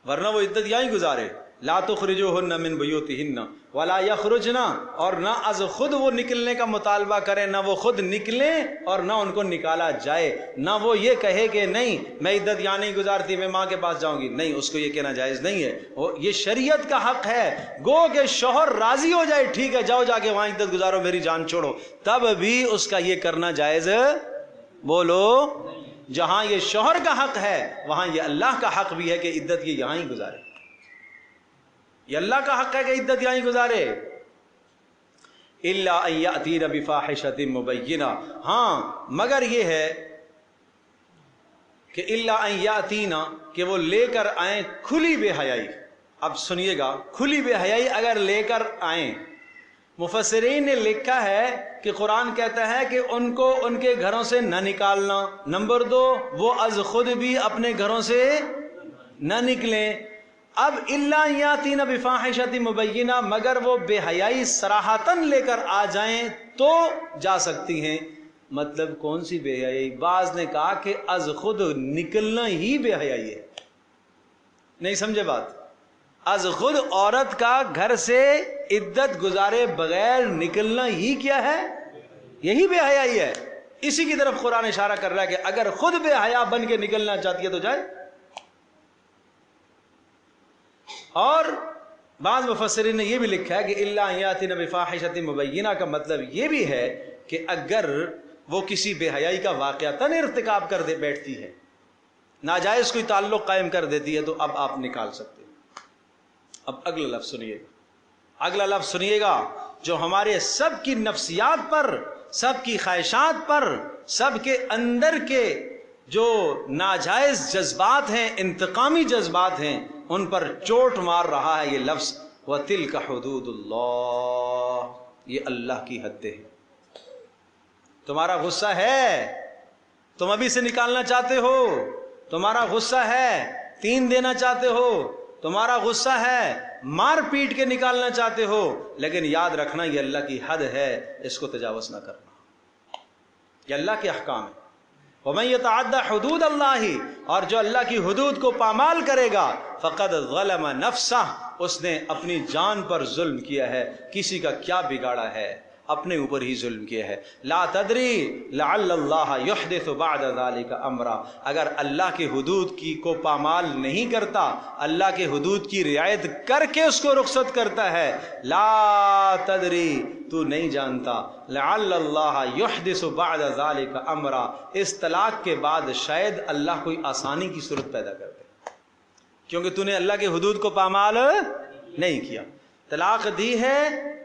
ورنہ وہ عدت یہاں ہی گزارے۔ لا تخرجوہن من بیوتہن ولا یخرجن، اور نہ از خود وہ نکلنے کا مطالبہ کریں، نہ وہ خود نکلیں اور نہ ان کو نکالا جائے۔ نہ وہ یہ کہے کہ نہیں میں عدت یہاں نہیں گزارتی، میں ماں کے پاس جاؤں گی، نہیں، اس کو یہ کہنا جائز نہیں ہے۔ یہ شریعت کا حق ہے، گو کہ شوہر راضی ہو جائے ٹھیک ہے جاؤ جا کے وہاں عدت گزارو میری جان چھوڑو، تب بھی اس کا یہ کرنا جائز بولو۔ جہاں یہ شوہر کا حق ہے وہاں یہ اللہ کا حق بھی ہے کہ عدت یہ یہاں ہی گزارے، یہ اللہ کا حق ہے کہ عدت یہاں ہی گزارے۔ الا ان یاتین بفاحشۃ مبینہ، ہاں مگر یہ ہے کہ الا ان یاتین، کہ وہ لے کر آئیں کھلی بے حیائی۔ اب سنیے گا، کھلی بے حیائی اگر لے کر آئیں، مفسرین نے لکھا ہے کہ قرآن کہتا ہے کہ ان کو ان کے گھروں سے نہ نکالنا۔ نمبر 2، وہ از خود بھی اپنے گھروں سے نہ نکلیں۔ اب الا یاتین بفاحشۃ مبینہ، مگر وہ بے حیائی صراحتاً لے کر آ جائیں تو جا سکتی ہیں۔ مطلب کون سی بے حیائی؟ بعض نے کہا کہ از خود نکلنا ہی بے حیائی ہے۔ نہیں سمجھے بات؟ از خود عورت کا گھر سے عدت گزارے بغیر نکلنا ہی کیا ہے؟ یہی بے حیائی ہے۔ اسی کی طرف قرآن اشارہ کر رہا ہے کہ اگر خود بے حیا بن کے نکلنا چاہتی ہے تو جائے۔ اور بعض مفسرین نے یہ بھی لکھا ہے کہ الا یاتین بفاحشۃ مبینہ کا مطلب یہ بھی ہے کہ اگر وہ کسی بے حیائی کا واقعتاً ارتکاب کر دے بیٹھتی ہے، ناجائز کوئی تعلق قائم کر دیتی ہے، تو اب آپ نکال سکتے ہیں۔ اب اگلا لفظ سنیے گا، اگلا لفظ سنیے گا جو ہمارے سب کی نفسیات پر، سب کی خواہشات پر، سب کے اندر کے جو ناجائز جذبات ہیں، انتقامی جذبات ہیں، ان پر چوٹ مار رہا ہے۔ یہ لفظ وَتِلْكَ حُدُودُ اللَّهِ، یہ اللہ کی حدیں ہیں۔ تمہارا غصہ ہے، تم ابھی سے نکالنا چاہتے ہو، تمہارا غصہ ہے 3 دینا چاہتے ہو، تمہارا غصہ ہے، مار پیٹ کے نکالنا چاہتے ہو، لیکن یاد رکھنا یہ اللہ کی حد ہے، اس کو تجاوز نہ کرنا، یہ اللہ کے احکام ہے۔ وَمَن يَتَعَدَّ حُدُودَ اللَّهِ، اور جو اللہ کی حدود کو پامال کرے گا، فَقَدْ ظَلَمَ نَفْسَهُ، اس نے اپنی جان پر ظلم کیا ہے۔ کسی کا کیا بگاڑا ہے، اپنے اوپر ہی ظلم کیا ہے۔ لا تدری لعل اللہ یحدث بعد ذلك امرا، اگر اللہ کی حدود کی کو پامال نہیں کرتا، اللہ کے حدود کی رعایت کر کے اس کو رخصت کرتا ہے، لا تدری، تو نہیں جانتا، لعل اللہ یحدث بعد ذلك امرا، اس طلاق کے بعد شاید اللہ کوئی آسانی کی صورت پیدا کر دے، کیونکہ تو نے اللہ کے حدود کو پامال نہیں کیا۔ طلاق دی ہے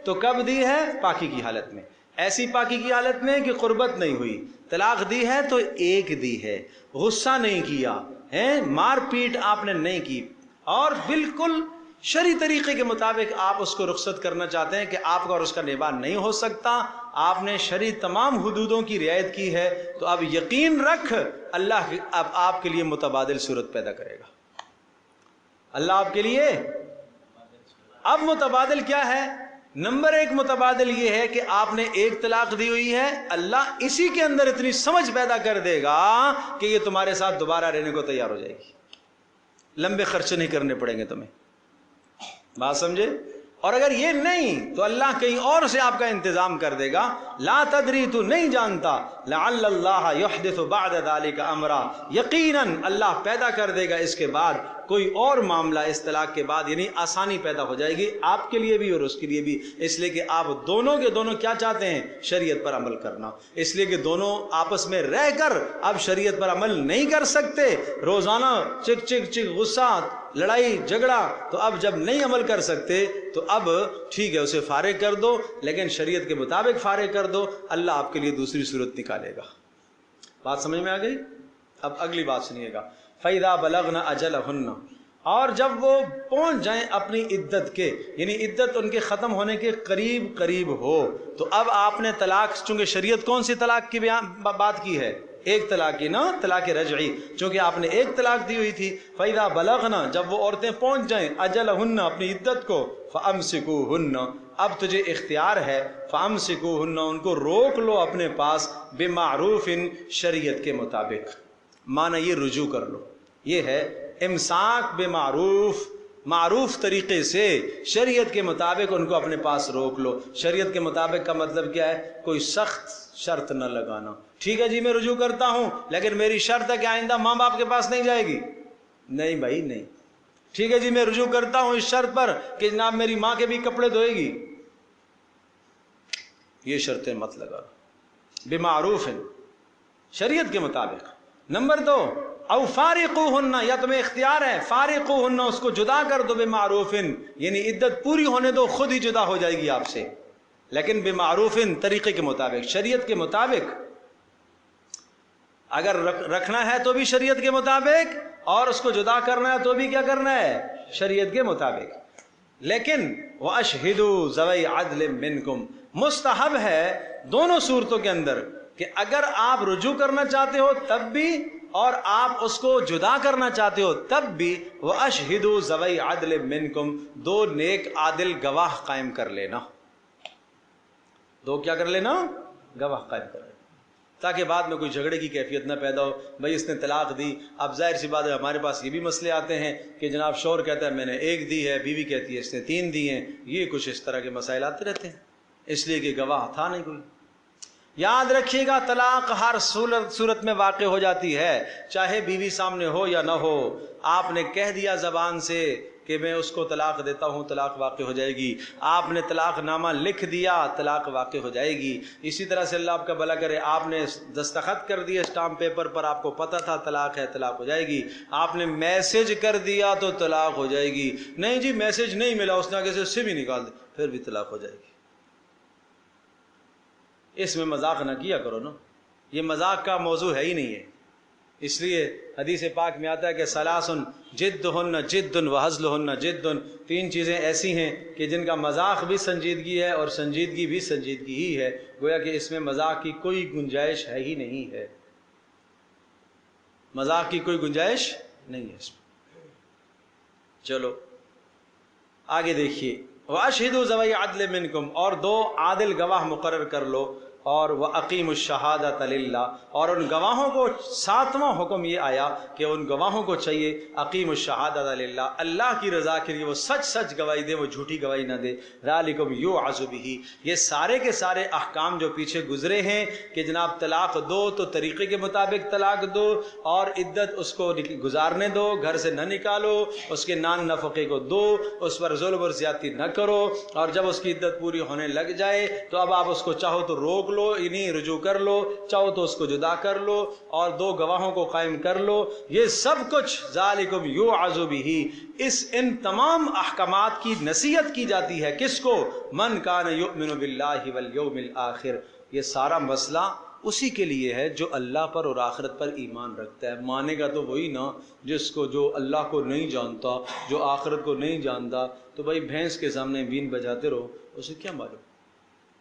تو کب دی ہے؟ پاکی کی حالت میں، ایسی پاکی کی حالت میں کہ قربت نہیں ہوئی۔ طلاق دی ہے تو ایک دی ہے، غصہ نہیں کیا ہے، مار پیٹ آپ نے نہیں کی، اور بالکل شرعی طریقے کے مطابق آپ اس کو رخصت کرنا چاہتے ہیں کہ آپ کا اور اس کا نباہ نہیں ہو سکتا، آپ نے شرعی تمام حدودوں کی رعایت کی ہے، تو اب یقین رکھ اللہ اب آپ کے لیے متبادل صورت پیدا کرے گا۔ اللہ آپ کے لیے اب متبادل کیا ہے؟ نمبر ایک متبادل یہ ہے کہ آپ نے ایک طلاق دی ہوئی ہے، اللہ اسی کے اندر اتنی سمجھ پیدا کر دے گا کہ یہ تمہارے ساتھ دوبارہ رہنے کو تیار ہو جائے گی، لمبے خرچے نہیں کرنے پڑیں گے تمہیں، بات سمجھے؟ اور اگر یہ نہیں تو اللہ کہیں اور سے آپ کا انتظام کر دے گا۔ لا تدری، تو نہیں جانتا، لعل اللہ یحدث بعد ذلك امرا، یقیناً اللہ پیدا کر دے گا اس کے بعد کوئی اور معاملہ، اس طلاق کے بعد، یعنی آسانی پیدا ہو جائے گی آپ کے لیے بھی اور اس کے لیے بھی، اس لیے کہ آپ دونوں کے دونوں کیا چاہتے ہیں؟ شریعت پر عمل کرنا، اس لیے کہ دونوں آپس میں رہ کر اب شریعت پر عمل نہیں کر سکتے، روزانہ چک چک چک غصہ، لڑائی جھگڑا، تو اب جب نہیں عمل کر سکتے تو اب ٹھیک ہے اسے فارغ کر دو، لیکن شریعت کے مطابق فارغ کر دو، اللہ آپ کے لیے دوسری صورت نکالے گا۔ بات سمجھ میں آ گئی؟ اب اگلی بات سنیے گا، فَإِذَا بَلَغْنَ أَجَلَهُنَّ، اور جب وہ پہنچ جائیں اپنی عدت کے، یعنی عدت ان کے ختم ہونے کے قریب قریب ہو، تو اب آپ نے طلاق، چونکہ شریعت کون سی طلاق کی بات کی ہے؟ ایک طلاق کی نا، طلاق رجعی، چونکہ آپ نے ایک طلاق دی ہوئی تھی۔ فَإِذَا بَلَغْنَ، جب وہ عورتیں پہنچ جائیں أَجَلَهُنَّ، اپنی عدت کو، فَأَمْسِكُوهُنَّ، اب تجھے اختیار ہے، فَأَمْسِكُوهُنَّ، ان کو روک لو اپنے پاس، بِمَعْرُوفٍ، شریعت کے مطابق، معنی یہ رجوع کر لو، یہ ہے امساک بمعروف، معروف طریقے سے شریعت کے مطابق ان کو اپنے پاس روک لو۔ شریعت کے مطابق کا مطلب کیا ہے؟ کوئی سخت شرط نہ لگانا، ٹھیک ہے جی میں رجوع کرتا ہوں لیکن میری شرط ہے کہ آئندہ ماں باپ کے پاس نہیں جائے گی، نہیں بھائی نہیں، ٹھیک ہے جی میں رجوع کرتا ہوں اس شرط پر کہ جناب میری ماں کے بھی کپڑے دھوئے گی، یہ شرطیں مت لگا، بمعروف ہے، شریعت کے مطابق۔ نمبر دو، او فارقوہن، یا تمہیں اختیار ہے، فارقوہن، اس کو جدا کر دو، بمعروف، یعنی عدت پوری ہونے دو، خود ہی جدا ہو جائے گی آپ سے، لیکن بمعروف، طریقے کے مطابق، شریعت کے مطابق۔ اگر رکھنا ہے تو بھی شریعت کے مطابق، اور اس کو جدا کرنا ہے تو بھی کیا کرنا ہے؟ شریعت کے مطابق۔ لیکن وَأَشْهِدُوا ذَوَيْ عَدْلٍ مِّنْكُمْ، مستحب ہے دونوں صورتوں کے اندر کہ اگر آپ رجوع کرنا چاہتے ہو تب بھی، اور آپ اس کو جدا کرنا چاہتے ہو تب بھی، وَأَشْهِدُوا ذَوَيْ عَدْلٍ مِّنْكُمْ، دو نیک عادل گواہ قائم کر لینا، دو کیا کر لینا؟ گواہ قائم کر لینا، تاکہ بعد میں کوئی جھگڑے کی کیفیت نہ پیدا ہو۔ بھائی اس نے طلاق دی، اب ظاہر سی بات ہے ہمارے پاس یہ بھی مسئلے آتے ہیں کہ جناب شوہر کہتا ہے میں نے ایک دی ہے، بیوی کہتی ہے اس نے 3 دی ہیں، یہ کچھ اس طرح کے مسائل آتے رہتے ہیں، اس لیے کہ گواہ تھا نہیں کوئی۔ یاد رکھیے گا طلاق ہر صورت میں واقع ہو جاتی ہے، چاہے بیوی سامنے ہو یا نہ ہو، آپ نے کہہ دیا زبان سے کہ میں اس کو طلاق دیتا ہوں، طلاق واقع ہو جائے گی، آپ نے طلاق نامہ لکھ دیا، طلاق واقع ہو جائے گی۔ اسی طرح سے اللہ آپ کا بھلا کرے، آپ نے دستخط کر دیا اسٹامپ پیپر پر، آپ کو پتہ تھا طلاق ہے، طلاق ہو جائے گی۔ آپ نے میسج کر دیا تو طلاق ہو جائے گی، نہیں جی میسج نہیں ملا، اس نے آگے سے اسے بھی نکال دیا، پھر بھی طلاق ہو جائے گی۔ اس میں مذاق نہ کیا کرو نا، یہ مذاق کا موضوع ہے ہی نہیں ہے۔ اس لیے حدیث پاک میں آتا ہے کہ ثلاثن جدہن جد وہزلہن جد، 3 چیزیں ایسی ہیں کہ جن کا مذاق بھی سنجیدگی ہے اور سنجیدگی بھی سنجیدگی ہی ہے، گویا کہ اس میں مذاق کی کوئی گنجائش ہے ہی نہیں ہے، مذاق کی کوئی گنجائش نہیں ہے اس میں۔ چلو آگے دیکھیے، وَأَشْهِدُوا ذَوَيْ عَدْلٍ مِّنْكُمْ، اور دو عادل گواہ مقرر کر لو، اور وَأَقِيمُوا الشَّهَادَةَ لِلَّهِ، اور ان گواہوں کو ساتواں حکم یہ آیا کہ ان گواہوں کو چاہیے اقیموا الشہادۃ للہ، اللہ کی رضا کے لیے وہ سچ سچ گواہی دے، وہ جھوٹی گواہی نہ دے۔ ذالکم یوعظ بہ، یہ سارے کے سارے احکام جو پیچھے گزرے ہیں کہ جناب طلاق دو تو طریقے کے مطابق طلاق دو، اور عدت اس کو گزارنے دو، گھر سے نہ نکالو، اس کے نان نفقے کو دو، اس پر ظلم اور زیادتی نہ کرو، اور جب اس کی عدت پوری ہونے لگ جائے تو اب آپ اس کو چاہو تو روک لو، یعنی رجوع کر لو، چاہو تو اس کو جدا کر لو، اور دو گواہوں کو قائم کر لو۔ یہ سب کچھ ذالکم یوعظ بہ، ان تمام احکامات کی نصیحت کی جاتی ہے کس کو؟ من کان یؤمن باللہ والیوم الآخر۔ یہ سارا مسئلہ اسی کے لیے ہے جو اللہ پر اور آخرت پر ایمان رکھتا ہے۔ مانے گا تو وہی نا جس کو، جو اللہ کو نہیں جانتا، جو آخرت کو نہیں جانتا، تو بھائی بھینس کے سامنے بین بجاتے رہو، اسے کیا معلوم؟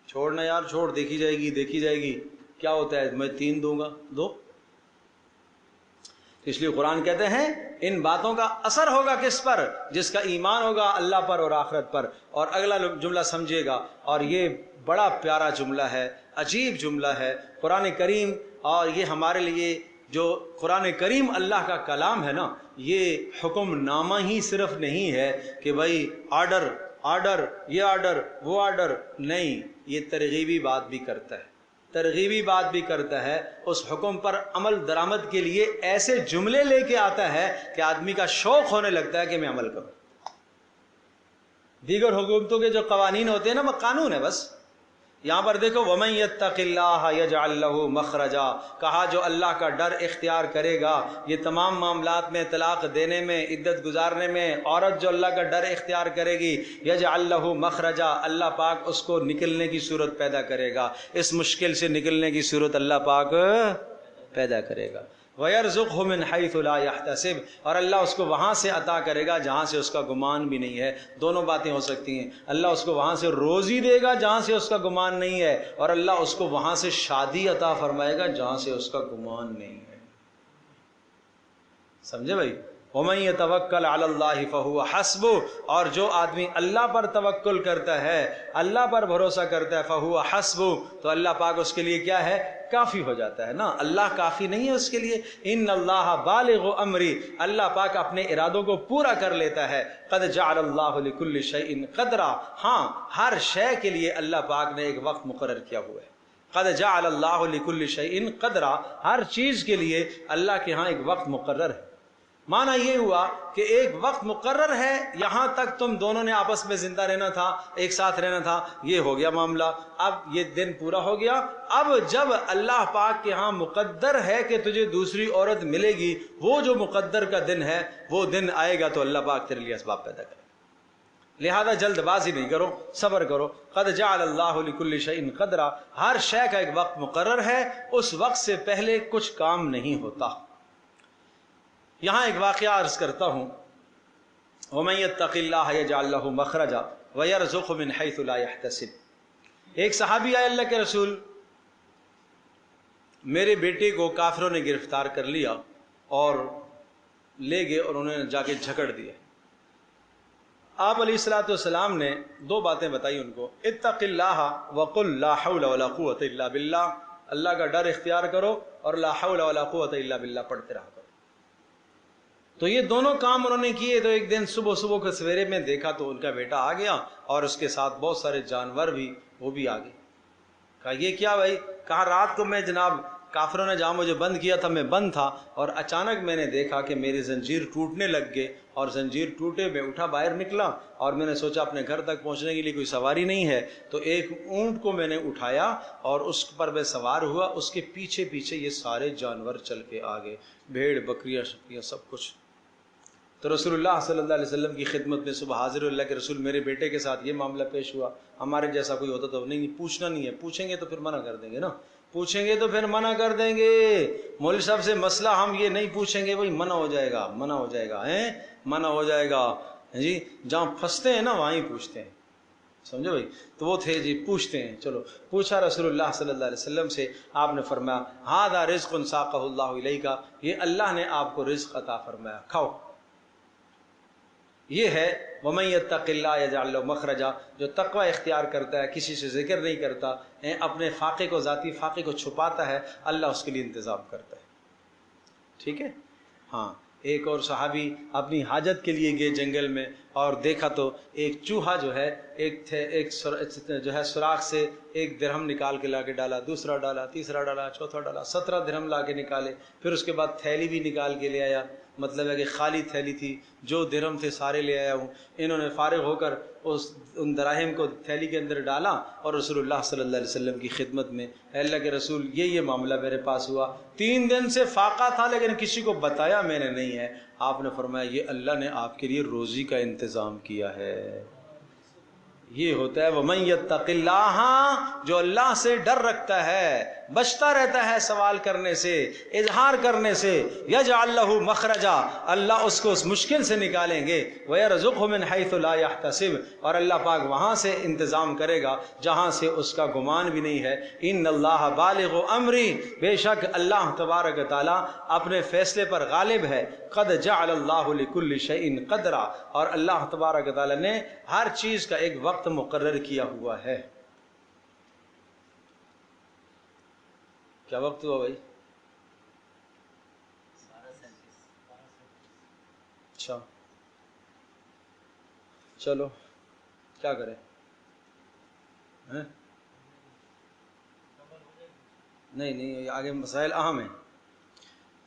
چھوڑنا یار، چھوڑ، دیکھی جائے گی دیکھی جائے گی، کیا ہوتا ہے، میں 3 دوں گا، 2۔ اس لیے قرآن کہتے ہیں ان باتوں کا اثر ہوگا کس پر؟ جس کا ایمان ہوگا اللہ پر اور آخرت پر۔ اور اگلا جملہ سمجھے گا، اور یہ بڑا پیارا جملہ ہے، عجیب جملہ ہے قرآن کریم، اور یہ ہمارے لیے جو قرآن کریم اللہ کا کلام ہے نا، یہ حکم نامہ ہی صرف نہیں ہے کہ بھائی آرڈر آرڈر، یہ آرڈر وہ آرڈر، نہیں، یہ ترغیبی بات بھی کرتا ہے، ترغیبی بات بھی کرتا ہے، اس حکم پر عمل درآمد کے لیے ایسے جملے لے کے آتا ہے کہ آدمی کا شوق ہونے لگتا ہے کہ میں عمل کروں۔ دیگر حکومتوں کے جو قوانین ہوتے ہیں نا، وہ قانون ہے بس۔ یہاں پر دیکھو وَمَن يَتَّقِ اللَّهَ يَجْعَلْ لَهُ مَخْرَجًا، کہا جو اللہ کا ڈر اختیار کرے گا، یہ تمام معاملات میں، طلاق دینے میں، عدت گزارنے میں، عورت جو اللہ کا ڈر اختیار کرے گی، يَجْعَلْ لَهُ مَخْرَجًا، اللہ پاک اس کو نکلنے کی صورت پیدا کرے گا، اس مشکل سے نکلنے کی صورت اللہ پاک پیدا کرے گا۔ وَيَرْزُقْهُ مِنْ حَيْثُ لَا يَحْتَسِبُ، اور اللہ اس کو وہاں سے عطا کرے گا جہاں سے اس کا گمان بھی نہیں ہے۔ دونوں باتیں ہو سکتی ہیں، اللہ اس کو وہاں سے روزی دے گا جہاں سے اس کا گمان نہیں ہے، اور اللہ اس کو وہاں سے شادی عطا فرمائے گا جہاں سے اس کا گمان نہیں ہے۔ سمجھے بھائی؟ وَمَن يَتَوَكَّلْ عَلَى اللَّهِ فَهُوَ حَسْبُهُ، اور جو آدمی اللہ پر توکل کرتا ہے، اللہ پر بھروسہ کرتا ہے، فَهُوَ حَسْبُهُ، تو اللہ پاک اس کے لیے کیا ہے؟ کافی ہو جاتا ہے نا۔ اللہ کافی نہیں ہے اس کے لیے، ان اللہ بالغ امری، اللہ پاک اپنے ارادوں کو پورا کر لیتا ہے۔ قد جعل اللہ لکل شیء قدرا، ہاں ہر شے کے لیے اللہ پاک نے ایک وقت مقرر کیا ہوا ہے۔ قد جعل اللہ لکل شیء قدرا، ہر چیز کے لیے اللہ کے ہاں ایک وقت مقرر ہے۔ معنی یہ ہوا کہ ایک وقت مقرر ہے، یہاں تک تم دونوں نے آپس میں زندہ رہنا تھا، ایک ساتھ رہنا تھا، یہ ہو گیا معاملہ، اب یہ دن پورا ہو گیا۔ اب جب اللہ پاک کے ہاں مقدر ہے کہ تجھے دوسری عورت ملے گی، وہ جو مقدر کا دن ہے وہ دن آئے گا تو اللہ پاک تیرے لیے اسباب پیدا کرے گا۔ لہذا جلد بازی نہیں کرو، صبر کرو۔ قد جعل اللہ لکل شیء قدرا، ہر شے کا ایک وقت مقرر ہے، اس وقت سے پہلے کچھ کام نہیں ہوتا۔ یہاں ایک واقعہ عرض کرتا ہوں، وَمَن يَتَّقِ اللَّهَ يَجْعَلْ لَهُ مَخْرَجًا وَيَرْزُقْهُ مِنْ حَيْثُ لَا يَحْتَسِبُ۔ ایک صحابی آئے، اللہ کے رسول، میرے بیٹے کو کافروں نے گرفتار کر لیا اور لے گئے، اور انہوں نے جا کے جھگڑ دیا۔ آپ علیہ الصلوۃ والسلام نے 2 باتیں بتائی ان کو، اتق اللہ وقل لا حول ولا قوت الا باللہ، اللہ کا ڈر اختیار کرو اور لا حول ولا قوت الا باللہ پڑھتے رہا کرو۔ تو یہ دونوں کام انہوں نے کیے۔ تو ایک دن صبح کے سویرے میں دیکھا تو ان کا بیٹا آ گیا، اور اس کے ساتھ بہت سارے جانور بھی، وہ بھی آ گئے۔ کہا یہ کیا بھائی؟ کہا رات کو میں جناب کافروں نے جہاں مجھے بند کیا تھا میں بند تھا، اور اچانک میں نے دیکھا کہ میری زنجیر ٹوٹنے لگ گئے، اور زنجیر ٹوٹے میں اٹھا باہر نکلا، اور میں نے سوچا اپنے گھر تک پہنچنے کے لیے کوئی سواری نہیں ہے، تو ایک اونٹ کو میں نے اٹھایا اور اس پر میں سوار ہوا، اس کے پیچھے پیچھے یہ سارے جانور چل کے آ گئے، بھیڑ بکریاں شکریاں سب کچھ۔ تو رسول اللہ صلی اللہ علیہ وسلم کی خدمت میں صبح حاضر، اللہ کے رسول میرے بیٹے کے ساتھ یہ معاملہ پیش ہوا، ہمارے جیسا کوئی ہوتا تو نہیں، پوچھنا نہیں ہے، پوچھیں گے تو پھر منع کر دیں گے نا، پوچھیں گے تو پھر منع کر دیں گے۔ مولوی صاحب سے مسئلہ ہم یہ نہیں پوچھیں گے، بھائی منع ہو جائے گا، منع ہو جائے گا، منع ہو جائے گا جی، جہاں پھنستے ہیں نا وہاں ہی پوچھتے ہیں، سمجھو بھائی۔ تو وہ تھے جی پوچھتے ہیں، چلو پوچھا رسول اللہ صلی اللہ علیہ وسلم سے، آپ نے فرمایا ھذا رزق ساقہ اللہ الیک، یہ اللہ نے آپ کو رزق عطا فرمایا، کھاؤ۔ یہ ہے وَمَن يَتَّقِ اللَّهَ يَجْعَل لَّهُ مَخْرَجًا، جو تقوی اختیار کرتا ہے، کسی سے ذکر نہیں کرتا، اپنے فاقے کو، ذاتی فاقے کو چھپاتا ہے، اللہ اس کے لیے انتظام کرتا ہے۔ ٹھیک ہے؟ ہاں، ایک اور صحابی اپنی حاجت کے لیے گئے جنگل میں، اور دیکھا تو ایک چوہا جو ہے ایک جو ہے سوراخ سے ایک درہم نکال کے لا کے ڈالا، دوسرا ڈالا، تیسرا ڈالا، چوتھا ڈالا، 17 درہم لا کے نکالے۔ پھر اس کے بعد تھیلی بھی نکال کے لے آیا، مطلب ہے کہ خالی تھیلی تھی، جو درہم تھے سارے لے آیا ہوں۔ انہوں نے فارغ ہو کر ان دراہم کو تھیلی کے اندر ڈالا اور رسول اللہ صلی اللہ علیہ وسلم کی خدمت میں، اے اللہ کے رسول یہ معاملہ میرے پاس ہوا، 3 دن سے فاقہ تھا لیکن کسی کو بتایا میں نے نہیں ہے۔ آپ نے فرمایا یہ اللہ نے آپ کے لیے روزی کا انتظام کیا ہے۔ یہ ہوتا ہے وَمَن يَتَّقِ اللَّهَ، جو اللہ سے ڈر رکھتا ہے، بچتا رہتا ہے سوال کرنے سے، اظہار کرنے سے، يَجْعَل لَّهُ مَخْرَجًا، اللہ اس کو اس مشکل سے نکالیں گے، وَيَرْزُقْهُ مِنْ حَيْثُ لَا يَحْتَسِبُ، اور اللہ پاک وہاں سے انتظام کرے گا جہاں سے اس کا گمان بھی نہیں ہے۔ إِنَّ اللَّهَ بَالِغُ أَمْرِهِ، بے شک اللہ تبارک و تعالیٰ اپنے فیصلے پر غالب ہے۔ قد جعل اللہ لکل شیء قدرا، اور اللہ تبارک و تعالیٰ نے ہر چیز کا ایک وقت مقرر کیا ہوا ہے۔ کیا وقت ہوا بھائی؟ اچھا چلو کیا کریں؟ نہیں آگے مسائل اہم ہیں،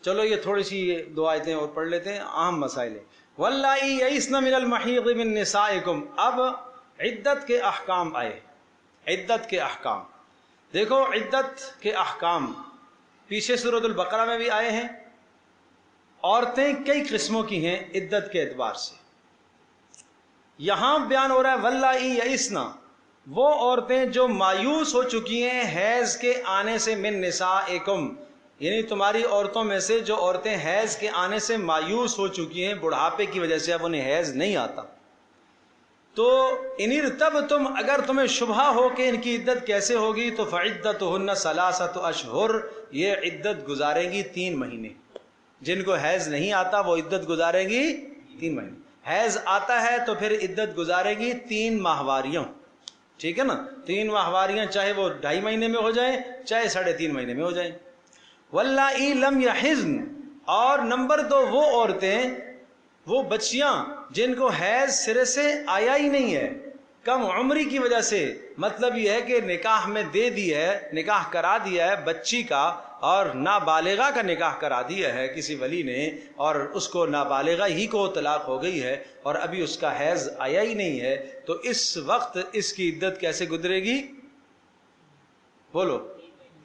چلو یہ تھوڑی سی 2 آیتیں اور پڑھ لیتے ہیں، اہم مسائل ہیں۔ واللائی یئسن من المحیض من نسائکم، اب عدت کے احکام آئے، عدت کے احکام دیکھو۔ عدت کے احکام پیچھے سورۃ البقرہ میں بھی آئے ہیں۔ عورتیں کئی قسموں کی ہیں عدت کے اعتبار سے، یہاں بیان ہو رہا ہے واللائی یئسن، وہ عورتیں جو مایوس ہو چکی ہیں حیض کے آنے سے، من نسائکم یعنی تمہاری عورتوں میں سے جو عورتیں حیض کے آنے سے مایوس ہو چکی ہیں، بڑھاپے کی وجہ سے اب انہیں حیض نہیں آتا، تو ان ارتبتم، اگر تمہیں شبہ ہو کہ ان کی عدت کیسے ہوگی، تو فعدتہن 3 اشہر، یہ عدت گزاریں گی 3 مہینے۔ جن کو حیض نہیں آتا وہ عدت گزاریں گی 3 مہینے، حیض آتا ہے تو پھر عدت گزارے گی 3 ماہواریوں، ٹھیک ہے نا؟ 3 ماہواریاں چاہے وہ 2.5 مہینے میں ہو جائیں چاہے 3.5 مہینے میں ہو جائیں۔ واللائی لم یحضن، اور نمبر 2 وہ عورتیں، وہ بچیاں جن کو حیض سرے سے آیا ہی نہیں ہے، کم عمری کی وجہ سے، مطلب یہ ہے کہ نکاح میں دے دی ہے، نکاح کرا دیا ہے بچی کا، اور نابالغہ کا نکاح کرا دیا ہے کسی ولی نے، اور اس کو نابالغہ ہی کو طلاق ہو گئی ہے اور ابھی اس کا حیض آیا ہی نہیں ہے، تو اس وقت اس کی عدت کیسے گزرے گی؟ بولو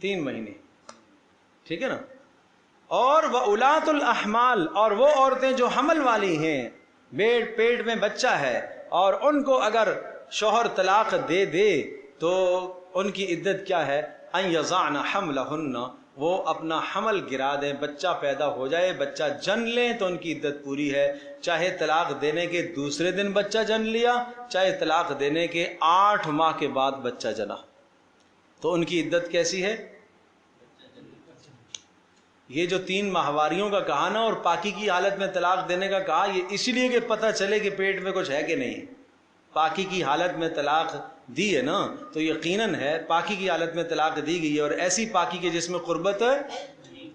3 مہینے، ٹھیک ہے نا؟ اور وَأُولَاتُ الْأَحْمَالِ، اور وہ عورتیں جو حمل والی ہیں، پیٹ میں بچہ ہے، اور ان کو اگر شوہر طلاق دے دے تو ان کی عدت کیا ہے؟ أَن يَضَعْنَ حَمْلَهُنَّ، وہ اپنا حمل گرا دیں، بچہ پیدا ہو جائے، بچہ جن لیں تو ان کی عدت پوری ہے، چاہے طلاق دینے کے دوسرے دن بچہ جن لیا، چاہے طلاق دینے کے 8 ماہ کے بعد بچہ جنا، تو ان کی عدت کیسی ہے؟ یہ جو 3 ماہواریوں کا کہا نا، اور پاکی کی حالت میں طلاق دینے کا کہا، یہ اسی لیے کہ پتہ چلے کہ پیٹ میں کچھ ہے کہ نہیں۔ پاکی کی حالت میں طلاق دی ہے نا، تو یقیناً ہے پاکی کی حالت میں طلاق دی گئی ہے، اور ایسی پاکی کے جس میں قربت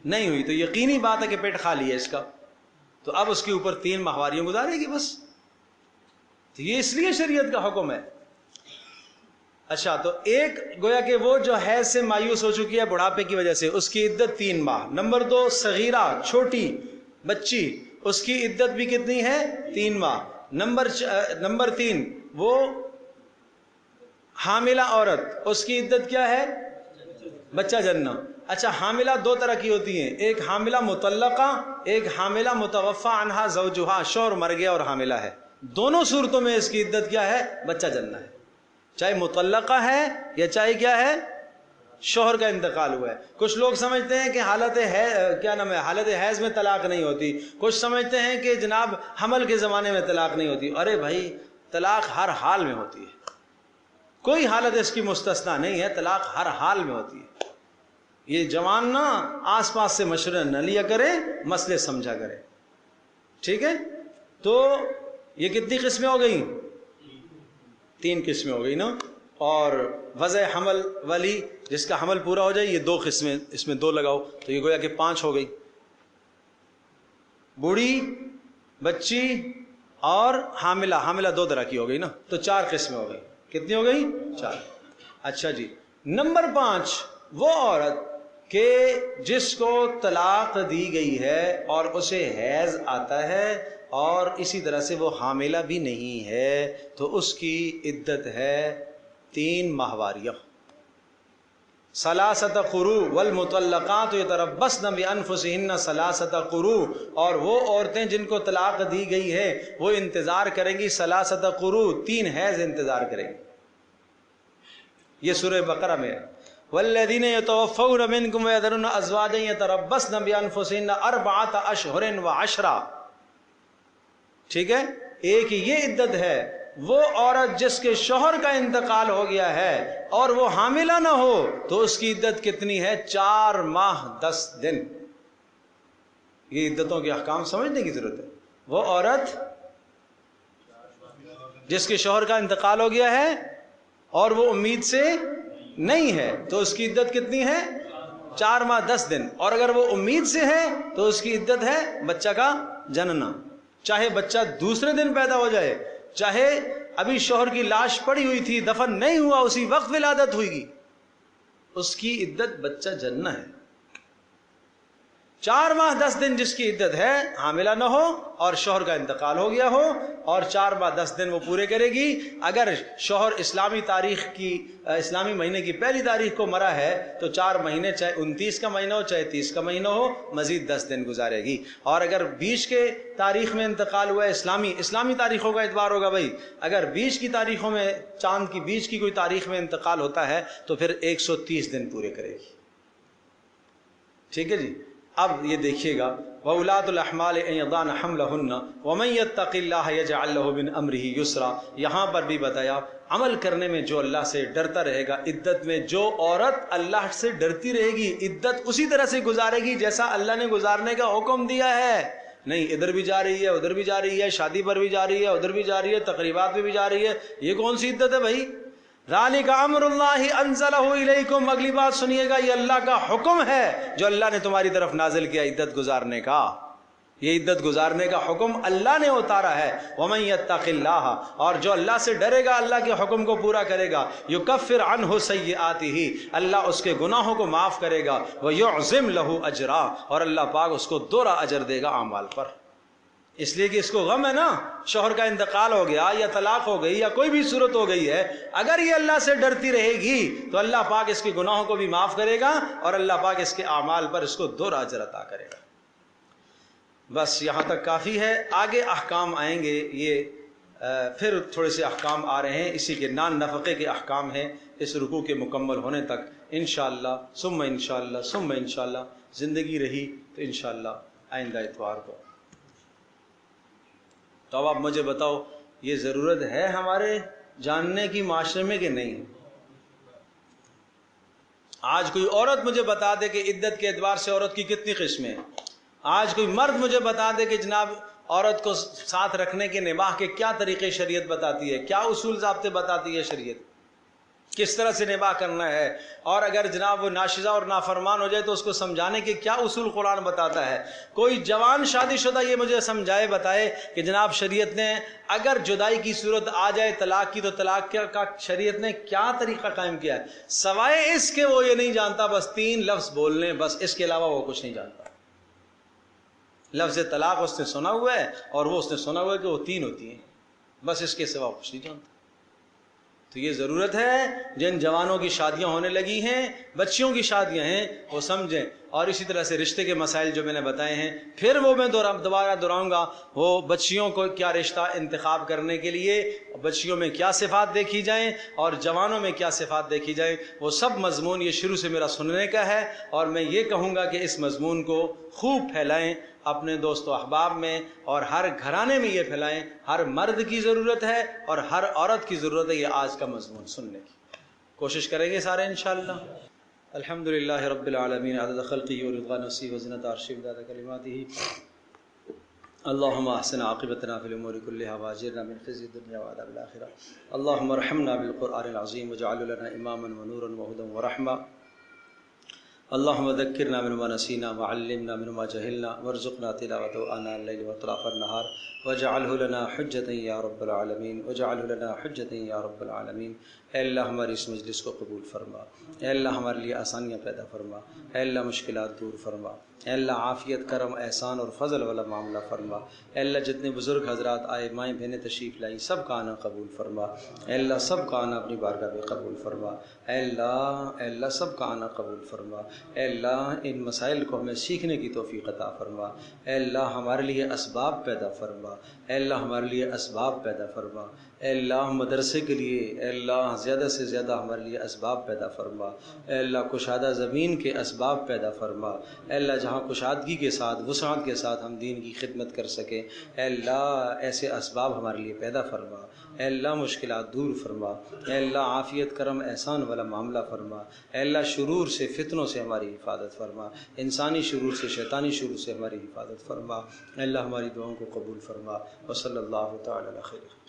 نہیں ہوئی، تو یقینی بات ہے کہ پیٹ خالی ہے اس کا، تو اب اس کے اوپر 3 ماہواریاں گزارے گی بس، تو یہ اس لیے شریعت کا حکم ہے۔ اچھا، تو ایک گویا کہ وہ جو حیض سے مایوس ہو چکی ہے بڑھاپے کی وجہ سے، اس کی عدت 3 ماہ۔ نمبر 2 صغیرہ، چھوٹی بچی، اس کی عدت بھی کتنی ہے؟ 3 ماہ۔ نمبر 3 وہ حاملہ عورت، اس کی عدت کیا ہے؟ بچہ جننا۔ اچھا، حاملہ 2 طرح کی ہوتی ہیں، ایک حاملہ مطلقہ، ایک حاملہ متوفی عنہا زوجہا، شوہر مر گیا اور حاملہ ہے، دونوں صورتوں میں اس کی عدت کیا ہے؟ بچہ جننا ہے، چاہے مطلقہ ہے یا چاہے کیا ہے؟ شوہر کا انتقال ہوا ہے۔ کچھ لوگ سمجھتے ہیں کہ حالت حیض میں طلاق نہیں ہوتی، کچھ سمجھتے ہیں کہ جناب حمل کے زمانے میں طلاق نہیں ہوتی۔ ارے بھائی، طلاق ہر حال میں ہوتی ہے، کوئی حالت اس کی مستثنا نہیں ہے، طلاق ہر حال میں ہوتی ہے۔ یہ جوان نا آس پاس سے مشورہ نہ لیا کرے، مسئلے سمجھا کرے، ٹھیک ہے؟ تو یہ کتنی قسمیں ہو گئیں؟ 3 قسمیں ہو گئی نا. اور وضع حمل والی جس کا حمل پورا ہو جائے یہ 2 قسمیں، اس میں 2 لگاؤ تو یہ گویا کہ 5 ہو گئی. بوڑھی، بچی اور حاملہ. حاملہ 2 طرح کی ہو گئی نا، تو 4 قسمیں ہو گئی. کتنی ہو گئی؟ 4. اچھا جی، نمبر 5 وہ عورت کہ جس کو طلاق دی گئی ہے اور اسے حیض آتا ہے اور اسی طرح سے وہ حاملہ بھی نہیں ہے، تو اس کی عدت ہے 3 ماہواریہ. ثلاثۃ قروء والمطلقات یتربصن بانفسہن ثلاثۃ قروء. اور وہ عورتیں جن کو طلاق دی گئی ہے وہ انتظار کریں گی ثلاثۃ قروء، 3 حیض انتظار کریں گی. یہ سورہ بقرہ میں ہے. والذین یتوفون منکم ویذرون ازواجا یتربصن بانفسہن 4 اشہر و10. ٹھیک ہے، ایک یہ عدت ہے. وہ عورت جس کے شوہر کا انتقال ہو گیا ہے اور وہ حاملہ نہ ہو تو اس کی عدت کتنی ہے؟ 4 ماہ 10 دن. یہ عدتوں کے احکام سمجھنے کی ضرورت ہے. وہ عورت جس کے شوہر کا انتقال ہو گیا ہے اور وہ امید سے نہیں ہے تو اس کی عدت کتنی ہے؟ 4 ماہ 10 دن. اور اگر وہ امید سے ہے تو اس کی عدت ہے بچہ کا جننا. چاہے بچہ دوسرے دن پیدا ہو جائے، چاہے ابھی شوہر کی لاش پڑی ہوئی تھی، دفن نہیں ہوا، اسی وقت ولادت ہوئی گی، اس کی عدت بچہ جننا ہے. 4 ماہ 10 دن جس کی عدت ہے، حاملہ نہ ہو اور شوہر کا انتقال ہو گیا ہو، اور 4 ماہ 10 دن وہ پورے کرے گی. اگر شوہر اسلامی مہینے کی پہلی تاریخ کو مرا ہے تو 4 مہینے، چاہے 29 کا مہینہ ہو چاہے 30 کا مہینہ ہو، مزید 10 دن گزارے گی. اور اگر 20 کے تاریخ میں انتقال ہوا ہے، اسلامی تاریخوں کا اعتبار ہوگا بھائی، اگر 20 کی تاریخوں میں، چاند کی 20 کی کوئی تاریخ میں انتقال ہوتا ہے تو پھر 130 دن پورے کرے گی. ٹھیک ہے جی. اب یہ دیکھیے گا وَأُولَاتُ الْأَحْمَالِ أَن يَضَعْنَ حَمْلَهُنَّ وَمَن يَتَّقِ اللَّهَ يَجْعَل لَّهُ مِنْ أَمْرِهِ يُسْرًا. یہاں پر بھی بتایا عمل کرنے میں جو اللہ سے ڈرتا رہے گا، عدت میں جو عورت اللہ سے ڈرتی رہے گی عدت اسی طرح سے گزارے گی جیسا اللہ نے گزارنے کا حکم دیا ہے. نہیں ادھر بھی جا رہی ہے، ادھر بھی جا رہی ہے، شادی پر بھی جا رہی ہے، ادھر بھی جا رہی ہے، تقریبات میں بھی جا رہی ہے، یہ کون سی عدت ہے بھائی؟ ذالک امر اللہ انزلہ الیکم. اگلی بات سنیے گا، یہ اللہ کا حکم ہے جو اللہ نے تمہاری طرف نازل کیا عدت گزارنے کا. یہ عدت گزارنے کا حکم اللہ نے اتارا ہے. ومن یتق اللہ، اور جو اللہ سے ڈرے گا، اللہ کے حکم کو پورا کرے گا، یکفر عنہ سیئاتہ، اللہ اس کے گناہوں کو معاف کرے گا، ویعظم لہ اجرا، اور اللہ پاک اس کو 2 اجر دے گا اعمال پر. اس لیے کہ اس کو غم ہے نا، شوہر کا انتقال ہو گیا یا طلاق ہو گئی یا کوئی بھی صورت ہو گئی ہے، اگر یہ اللہ سے ڈرتی رہے گی تو اللہ پاک اس کے گناہوں کو بھی معاف کرے گا اور اللہ پاک اس کے اعمال پر اس کو 2 اجر عطا کرے گا. بس یہاں تک کافی ہے. آگے احکام آئیں گے، یہ پھر تھوڑے سے احکام آ رہے ہیں، اسی کے نان نفقے کے احکام ہیں اس رکوع کے مکمل ہونے تک انشاءاللہ. ثم انشاءاللہ زندگی رہی تو انشاءاللہ آئندہ اتوار کو. تو اب آپ مجھے بتاؤ، یہ ضرورت ہے ہمارے جاننے کی معاشرے میں کہ نہیں؟ آج کوئی عورت مجھے بتا دے کہ عدت کے اعتبار سے عورت کی کتنی قسمیں ہیں. آج کوئی مرد مجھے بتا دے کہ جناب عورت کو ساتھ رکھنے کے نباہ کے کیا طریقے شریعت بتاتی ہے، کیا اصول ضابطے بتاتی ہے شریعت، کس طرح سے نباہ کرنا ہے. اور اگر جناب وہ ناشزہ اور نافرمان ہو جائے تو اس کو سمجھانے کے کیا اصول قرآن بتاتا ہے. کوئی جوان شادی شدہ یہ مجھے سمجھائے، بتائے کہ جناب شریعت نے اگر جدائی کی صورت آ جائے طلاق کی تو طلاق کا شریعت نے کیا طریقہ قائم کیا ہے، سوائے اس کے وہ یہ نہیں جانتا. بس 3 لفظ بولنے، بس اس کے علاوہ وہ کچھ نہیں جانتا. لفظ طلاق اس نے سنا ہوا ہے اور وہ اس نے سنا ہوا ہے کہ وہ 3 ہوتی ہیں، بس اس کے سوا کچھ نہیں جانتا. تو یہ ضرورت ہے جن جوانوں کی شادیاں ہونے لگی ہیں، بچیوں کی شادیاں ہیں، وہ سمجھیں. اور اسی طرح سے رشتے کے مسائل جو میں نے بتائے ہیں، پھر وہ میں دوبارہ دہراؤں گا، وہ بچیوں کو کیا رشتہ انتخاب کرنے کے لیے بچیوں میں کیا صفات دیکھی جائیں اور جوانوں میں کیا صفات دیکھی جائیں، وہ سب مضمون یہ شروع سے میرا سننے کا ہے. اور میں یہ کہوں گا کہ اس مضمون کو خوب پھیلائیں اپنے دوست و احباب میں، اور ہر گھرانے میں یہ پھیلائیں. ہر مرد کی ضرورت ہے اور ہر عورت کی ضرورت ہے یہ آج کا مضمون سننے کی. کوشش کریں گے سارے انشاءاللہ. الحمدللہ رب العالمین عدد خلقہ ورضا نفسہ وزنۃ عرشہ ومداد کلماتہ. اللهم احسن عاقبتنا في الامور كلها واجرنا من خزي الدنيا وعذاب الاخره. اللهم ارحمنا بالقران العظيم واجعله لنا اماما ونورا وهدى ورحمه. اللهم ذكرنا مما نسينا وعلمنا مما جهلنا وارزقنا تلاوته آناء الليل واطراف النهار واجعله لنا حجة یا رب العالمین واجعله لنا حجة یا رب العالمین. اے اللہ ہماری اس مجلس کو قبول فرما. اے اللہ ہمارے لیے آسانیاں پیدا فرما. اے اللہ مشکلات دور فرما. اے اللہ عافیت کرم احسان اور فضل والا معاملہ فرما. اے اللہ جتنے بزرگ حضرات آئے مائیں بہنیں تشریف لائی سب کا آنا قبول فرما. اے اللہ سب کا آنا اپنی بارگاہ میں قبول فرما. اے اللہ سب کا آنا قبول فرما. اے اللہ ان مسائل کو ہمیں سیکھنے کی توفیق عطا فرما. اے اللہ ہمارے لیے اسباب پیدا فرما. اے اللہ ہمارے لیے اسباب پیدا فرما. اے اللہ مدرسے کے لیے اے اللہ زیادہ سے زیادہ ہمارے لیے اسباب پیدا فرما. اے اللہ کشادہ زمین کے اسباب پیدا فرما. اے اللہ جہاں کشادگی کے ساتھ وسعت کے ساتھ ہم دین کی خدمت کر سکیں اے اللہ ایسے اسباب ہمارے لیے پیدا فرما. اے اللہ مشکلات دور فرما. اے اللہ عافیت کرم احسان والا معاملہ فرما. اے اللہ شرور سے فتنوں سے ہماری حفاظت فرما. انسانی شرور سے شیطانی شرور سے ہماری حفاظت فرما. اے اللہ ہماری دعاؤں کو قبول فرما. وصلی اللہ تعالی علی خیر.